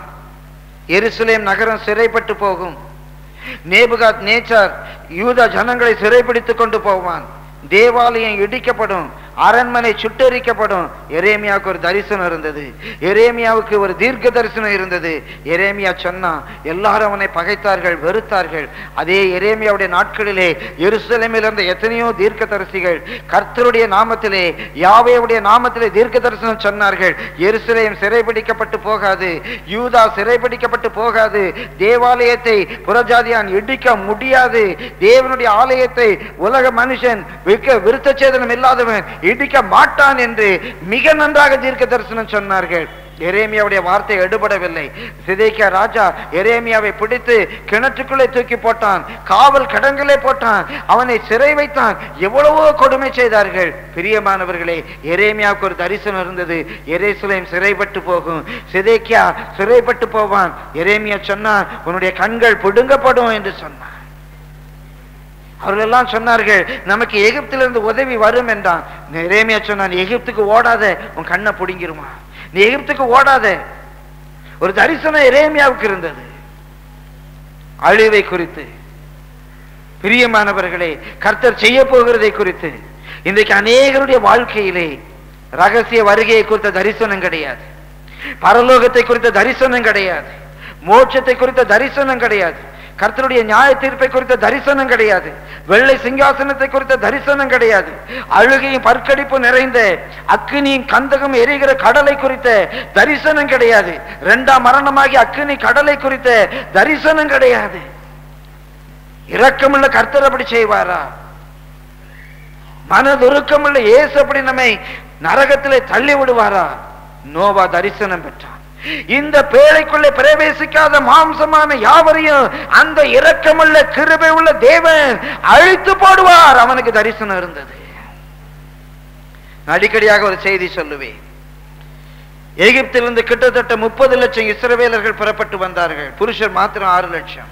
எருசலேம் நகரம் சிறைப்பட்டு போகும். நேபுகாத் நேச்சார் யூதா ஜனங்களை சிறைப்பிடித்துக் கொண்டு போவான். தேவாலயம் இடிக்கப்படும், அரண்மனை சுட்டெரிக்கப்படும். எரேமியாவுக்கு ஒரு தரிசனம் இருந்தது, எரேமியாவுக்கு ஒரு தீர்க்க தரிசனம் இருந்தது. எரேமியா சொன்னா, எல்லாரும் அவனை பகைத்தார்கள், வெறுத்தார்கள். அதே எரேமியாவுடைய நாட்களிலே எருசலேமில் இருந்த எத்தனையோ தீர்க்க தரிசிகள் கர்த்தருடைய நாமத்திலே, யாவேவுடைய நாமத்திலே தீர்க்க தரிசனம் சொன்னார்கள். எருசலேம் சிறைபிடிக்கப்பட்டு போகாது, யூதா சிறைபிடிக்கப்பட்டு போகாது, தேவாலயத்தை புறஜாதியான் இடிக்க முடியாது, தேவனுடைய ஆலயத்தை உலக மனுஷன் விருத்த சேதனம் இல்லாதவன் இடிக்க மாட்டான் என்று மிக நன்றாக தீர்க்க தரிசனம் சொன்னார்கள். எரேமியாவுடைய வார்த்தை எடுபடவில்லை. சிதேக்கியா ராஜா எரேமியாவை பிடித்து கிணற்றுக்குள்ளே தூக்கி போட்டான், காவல் கடங்களே போட்டான், அவனை சிறை வைத்தான். எவ்வளவோ கொடுமை செய்தார்கள். பிரியமானவர்களே, எரேமியாவுக்கு ஒரு தரிசனம் இருந்தது, எருசலேம் சிறைப்பட்டு போகும், சிதேக்கியா சிறைப்பட்டு போவான். எரேமியா சொன்னான், உன்னுடைய கண்கள் பிடுங்கப்படும் என்று சொன்னான். அவர்கள் எல்லாம் சொன்னார்கள், நமக்கு எகிப்திலிருந்து உதவி வரும் என்றான். எரேமியா சொன்னான், எகிப்துக்கு ஓடாத, உன் கண்ணை பிடுங்கிருமா, நீ எகிப்துக்கு ஓடாத. ஒரு தரிசனம் எரேமியாவுக்கு இருந்தது அழிவை குறித்து. பிரியமானவர்களே, கர்த்தர் செய்ய போகிறதை குறித்து. இன்றைக்கு அநேகருடைய வாழ்க்கையிலே ரகசிய வருகையை குறித்த தரிசனம் கிடையாது, பரலோகத்தை குறித்த தரிசனம் கிடையாது, மோட்சத்தை குறித்த தரிசனம் கிடையாது. கர்த்தருடைய நியாய தீர்ப்பை குறித்த தரிசனம் கிடையாது. வெள்ளை சிங்காசனத்தை குறித்த தரிசனம் கிடையாது. அழுகையும் பற்கடிப்பு நிறைந்த அக்கினியும் கந்தகம் எரிகிற கடலை குறித்த தரிசனம் கிடையாது. இரண்டாம் மரணமாகி அக்கினி கடலை குறித்த தரிசனம் கிடையாது. இரக்கமுள்ள கர்த்தர் அப்படி செய்வாரா? மனதுருக்கமுள்ள இயேசு அப்படி நம்மை நரகத்திலே தள்ளி விடுவாரா? நோவா தரிசனம் பெற்றான். இந்த பேழைக்குள்ளே பிரவேசிக்காத மாம்சமான யாவரையும் அந்த இரக்கமுள்ள கிருபை உள்ள தேவன் அழித்து போடுவார். அவனுக்கு தரிசனம் இருந்தது. அடிக்கடியாக ஒரு செய்தி சொல்லுவேன். எகிப்திலிருந்து கிட்டத்தட்ட 30 லட்சம் இஸ்ரவேலர்கள் புறப்பட்டு வந்தார்கள். புருஷர் மாத்திரம் 6 லட்சம்.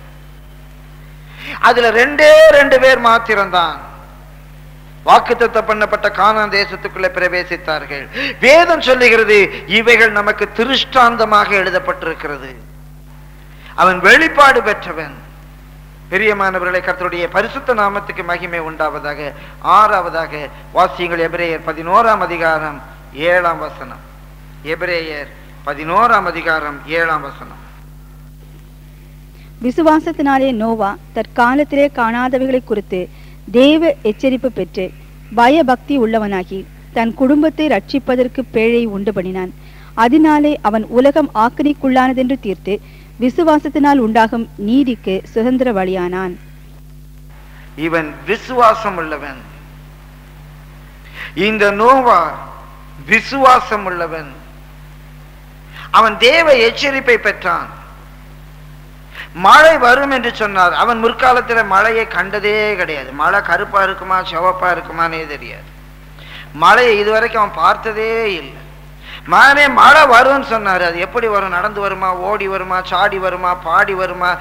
அதுல 2 பேர் மாத்திரம்தான் வாக்குத்தத்தம் பண்ணப்பட்ட கானான் தேசத்துக்குள்ளே பிரவேசித்தார்கள். வேதம் சொல்லுகிறது, இவைகள் நமக்கு திருஷ்டாந்தமாக எழுதப்பட்டிருக்கிறது. அவன் வெளிப்பாடு பெற்றவன். பிரியமானவர்களை, கர்த்தருடைய பரிசுத்த நாமத்துக்கு மகிமை உண்டாவதாக. 6வதாக வாசியுங்கள் எபிரேயர் 11ஆம் அதிகாரம் 7ஆம் வசனம். எபிரேயர் 11ஆம் அதிகாரம் 7ஆம் வசனம். விசுவாசத்தினாலே நோவா தற்காலத்திலே காணாதவைகளை குறித்து தேவ எச்சரிப்பு பெற்று பயபக்தி உள்ளவனாகி தன் குடும்பத்தை ரட்சிப்பதற்கு பேழை உண்டு பண்ணினான். அதனாலே அவன் உலகம் ஆக்கினைக்குள்ளானதென்று தீர்த்து விசுவாசத்தினால் உண்டாகும் நீதிக்கு சுதந்திரவாளியானான். இவன் விசுவாசம் உள்ளவன். இந்த நோவா விசுவாசம் உள்ளவன். அவன் தேவ எச்சரிப்பை பெற்றான். மழை வரும் என்று சொன்னார். அவன் முற்காலத்தில் மழையை கண்டதே கிடையாது. மழை கருப்பா இருக்குமா சிவப்பா இருக்குமானே தெரியாது. மழையை இதுவரைக்கும் அவன் பார்த்ததே இல்லை. மகனே மழை வரும்னு சொன்னாரு. அது எப்படி வரும்? நடந்து வருமா, ஓடி வருமா, சாடி வருமா, பாடி வருமா,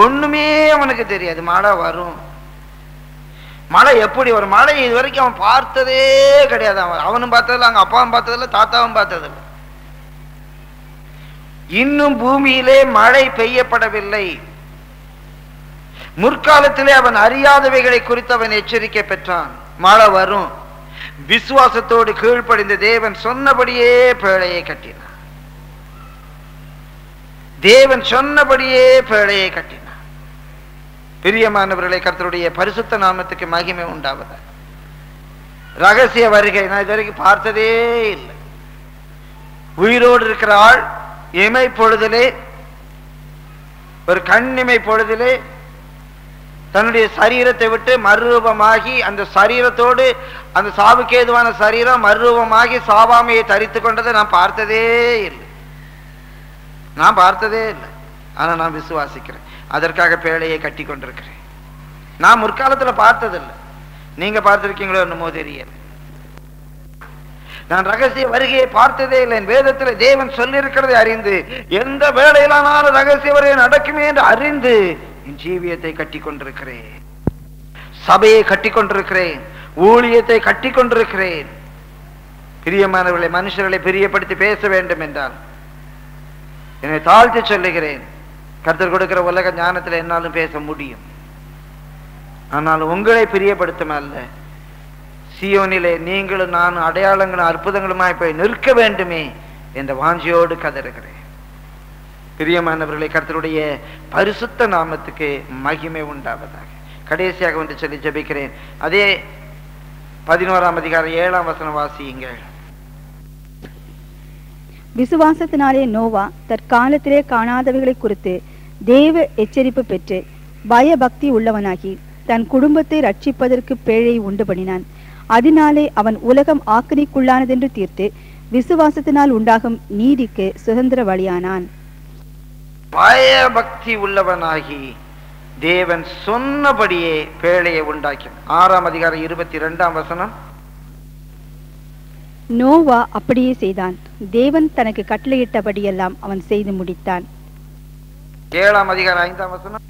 ஒண்ணுமே அவனுக்கு தெரியாது. மழை வரும். மழை எப்படி வரும்? மழை இதுவரைக்கும் அவன் பார்த்ததே கிடையாது. அவனும் பார்த்ததில்லை, அவங்க அப்பாவும் பார்த்ததில்லை, தாத்தாவும் பார்த்ததில்லை. இன்னும் பூமியிலே மழை பெய்யப்படவில்லை. முற்காலத்திலே அவன் அறியாதவைகளை குறித்து அவன் எச்சரிக்கை பெற்றான். மழை வரும். விசுவாசத்தோடு கீழ்ப்படிந்த தேவன் சொன்னபடியே பேழையை கட்டினான். தேவன் சொன்னபடியே பேழையை கட்டினான். பிரியமானவர்களை, கர்த்தருடைய பரிசுத்த நாமத்துக்கு மகிமை உண்டாவதா. ரகசிய வருகை நான் இதுவரைக்கும் பார்த்ததே இல்லை. உயிரோடு இருக்கிற ஆள் இமை பொழுதிலே, ஒரு கண்ணிமை பொழுதிலே தன்னுடைய சரீரத்தை விட்டு மறுரூபமாகி, அந்த சரீரத்தோடு அந்த சாவுக்கு ஏதுவான சரீரம் மறுரூபமாகி சாவாமையை தரித்து கொண்டதை நான் பார்த்ததே இல்லை. ஆனா நான் விசுவாசிக்கிறேன். அதற்காக பேழையை கட்டி கொண்டிருக்கிறேன். நான் முற்காலத்தில் பார்த்ததில்லை. நீங்க பார்த்திருக்கீங்களோ என்னமோ தெரியல. நான் ரகசிய வருகையை பார்த்ததே இல்லை. என் வேதத்தில் தேவன் சொல்லியிருக்கிறதை அறிந்து, எந்த வேளையிலானாலும் ரகசிய வருகை நடக்குமே என்று அறிந்து என் ஜீவியத்தை கட்டி கொண்டிருக்கிறேன். சபையை கட்டி கொண்டிருக்கிறேன். ஊழியத்தை கட்டி கொண்டிருக்கிறேன். பிரியமானவர்களை, மனுஷர்களை பிரியப்படுத்தி பேச வேண்டும் என்றால் என்னை தாழ்த்தி சொல்லுகிறேன். கர்த்தர் கொடுக்கிற உலக ஞானத்தில் என்னாலும் பேச முடியும். ஆனால் உங்களை பிரியப்படுத்தும் அல்ல, சியோனிலே நீங்களும் நான் அடையாளங்களும் அற்புதங்களுமாய் போய் நிற்க வேண்டுமே என்ற வாஞ்சியோடு கதறுகிறேன். பிரியமானவர்களை, கர்த்தருடைய பரிசுத்த நாமத்துக்கு மகிமை உண்டாவதாக. கடைசியாக வந்து சொல்லி ஜெபிக்கிறேன். அதே 11ஆம் அதிகாரம் 7ஆம் வசனம் வாசியுங்கள். விசுவாசத்தினாலே நோவா தற்காலத்திலே காணாதவைகளை குறித்து தேவ எச்சரிப்பு பெற்று பயபக்தி உள்ளவனாகி தன் குடும்பத்தை ரட்சிப்பதற்கு பேழை உண்டு பண்ணினான். அதனாலே அவன் உலகம் ஆக்கினைக்குள்ளானதென்று தீர்த்து விசுவாசத்தினால் உண்டாகும் நீதிக்கு சுதந்திரவாளியானான். பயபக்தி உள்ளவனாகி தேவன் சொன்னபடியே பேழையை உண்டாக்கினான். 6ஆம் அதிகாரம் 22ஆம் வசனம். நோவா அப்படியே செய்தான். தேவன் தனக்கு கட்டளையிட்டபடியெல்லாம் அவன் செய்து முடித்தான். 7ஆம் அதிகாரம் 5ஆம் வசனம்.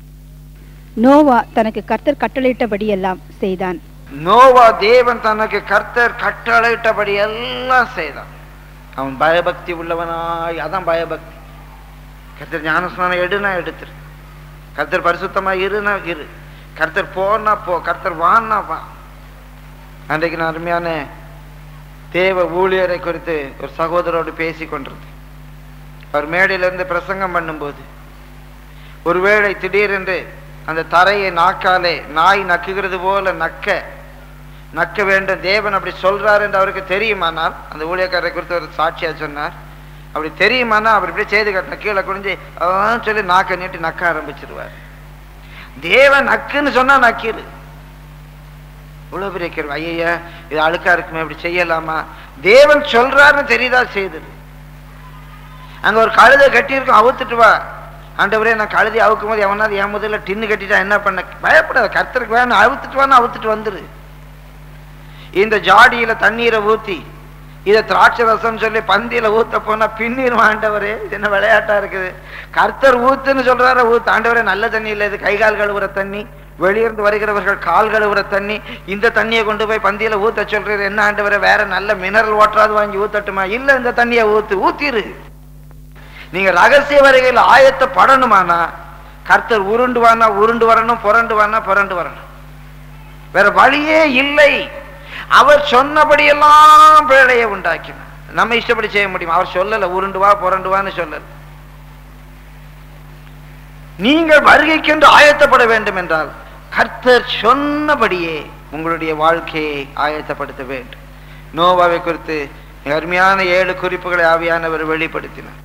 நோவா தனக்கு கர்த்தர் கட்டளையிட்டபடியெல்லாம் செய்தான். நோவா தேவன் தனக்கு கர்த்தர் கட்டளையிட்டபடி எல்லாம் செய்தான். அவன் பயபக்தி உள்ளவனாய். அதான் பயபக்தி. கர்த்தர் ஞானஸ்நானம் எடுனா எடுத்துரு. கர்த்தர் பரிசுத்தமா இருனா இரு. கர்த்தர் போனா போ. கர்த்தர் வான்னா வா. அன்றைக்கு நான் அருமையான தேவ ஊழியரை குறித்து ஒரு சகோதரோடு பேசி கொண்டிருந்தேன். அவர் மேடையிலிருந்து பிரசங்கம் பண்ணும்போது, ஒருவேளை திடீரென்று அந்த தரையை நாக்காலே நாய் நக்குகிறது போல நக்க வேண்டும். தேவன் அப்படி சொல்றாரு என்று அவருக்கு தெரியுமானால், அந்த ஊழியக்காரரை குறித்து ஒரு சாட்சியா சொன்னார், அப்படி தெரியுமானா அவர் இப்படி செய்து கட்டின கீழே குனிஞ்சு சொல்லி நாக்க நீட்டி நக்க ஆரம்பிச்சிருவார். தேவன் நக்குன்னு சொன்னா நக்கிடு. இவ்வளவு பெரிய கேள்வி, ஐயா இது அழுக்கா இருக்குமே, இப்படி செய்யலாமா? தேவன் சொல்றாருன்னு தெரியுதா செய்தது. அங்க ஒரு கழுதை கட்டியிருக்கும், அவுத்துட்டு வா. ஆண்டவரே நான் கழுதி அவுக்கும் போது எவனாவது என் முதல்ல டின்னு கட்டிட்டா என்ன பண்ண? பயப்படாத, கர்த்தருக்கு வேணும், அவுத்துட்டு வான்னு அவுத்துட்டு வந்துரு. இந்த ஜாடியில தண்ணீரை ஊத்தி இதை திராட்சை ரசம் சொல்லி பந்தியில ஊத்த போனா பின்னிரும். ஆண்டவரே இது என்ன விளையாட்டா இருக்குது? கர்த்தர் ஊத்துன்னு சொல்றாரு, ஊத்து. ஆண்டவரே நல்ல தண்ணி இல்லை, இது கைகால் கழுவுற தண்ணி, வெளியிருந்து வருகிறவர்கள் கால் கழுவுற தண்ணி, இந்த தண்ணியை கொண்டு போய் பந்தியில ஊத்த சொல்றாரு. என்ன ஆண்டவரே வேற நல்ல மினரல் வாட்டராது வாங்கி ஊத்தட்டுமா? இல்ல, இந்த தண்ணியை ஊத்திரு. நீங்க ரகசிய வருகையில் ஆயத்தப்படணுமானா கர்த்தர் உருண்டு வரணும், புரண்டு வரணும். வேற வழியே இல்லை. அவர் சொன்னபடியெல்லாம் பிழையை உண்டாக்கினார். நம்ம இஷ்டப்படி செய்ய முடியும்? அவர் சொல்லல, உருண்டு வா புரண்டு வான்னு சொல்லல. நீங்கள் வருகைக்கென்று ஆயத்தப்பட வேண்டும் என்றால் கர்த்தர் சொன்னபடியே உங்களுடைய வாழ்க்கையை ஆயத்தப்படுத்த வேண்டும். நோவாவை குறித்து அருமையான 7 குறிப்புகளை ஆவியானவர் வெளிப்படுத்தினார்.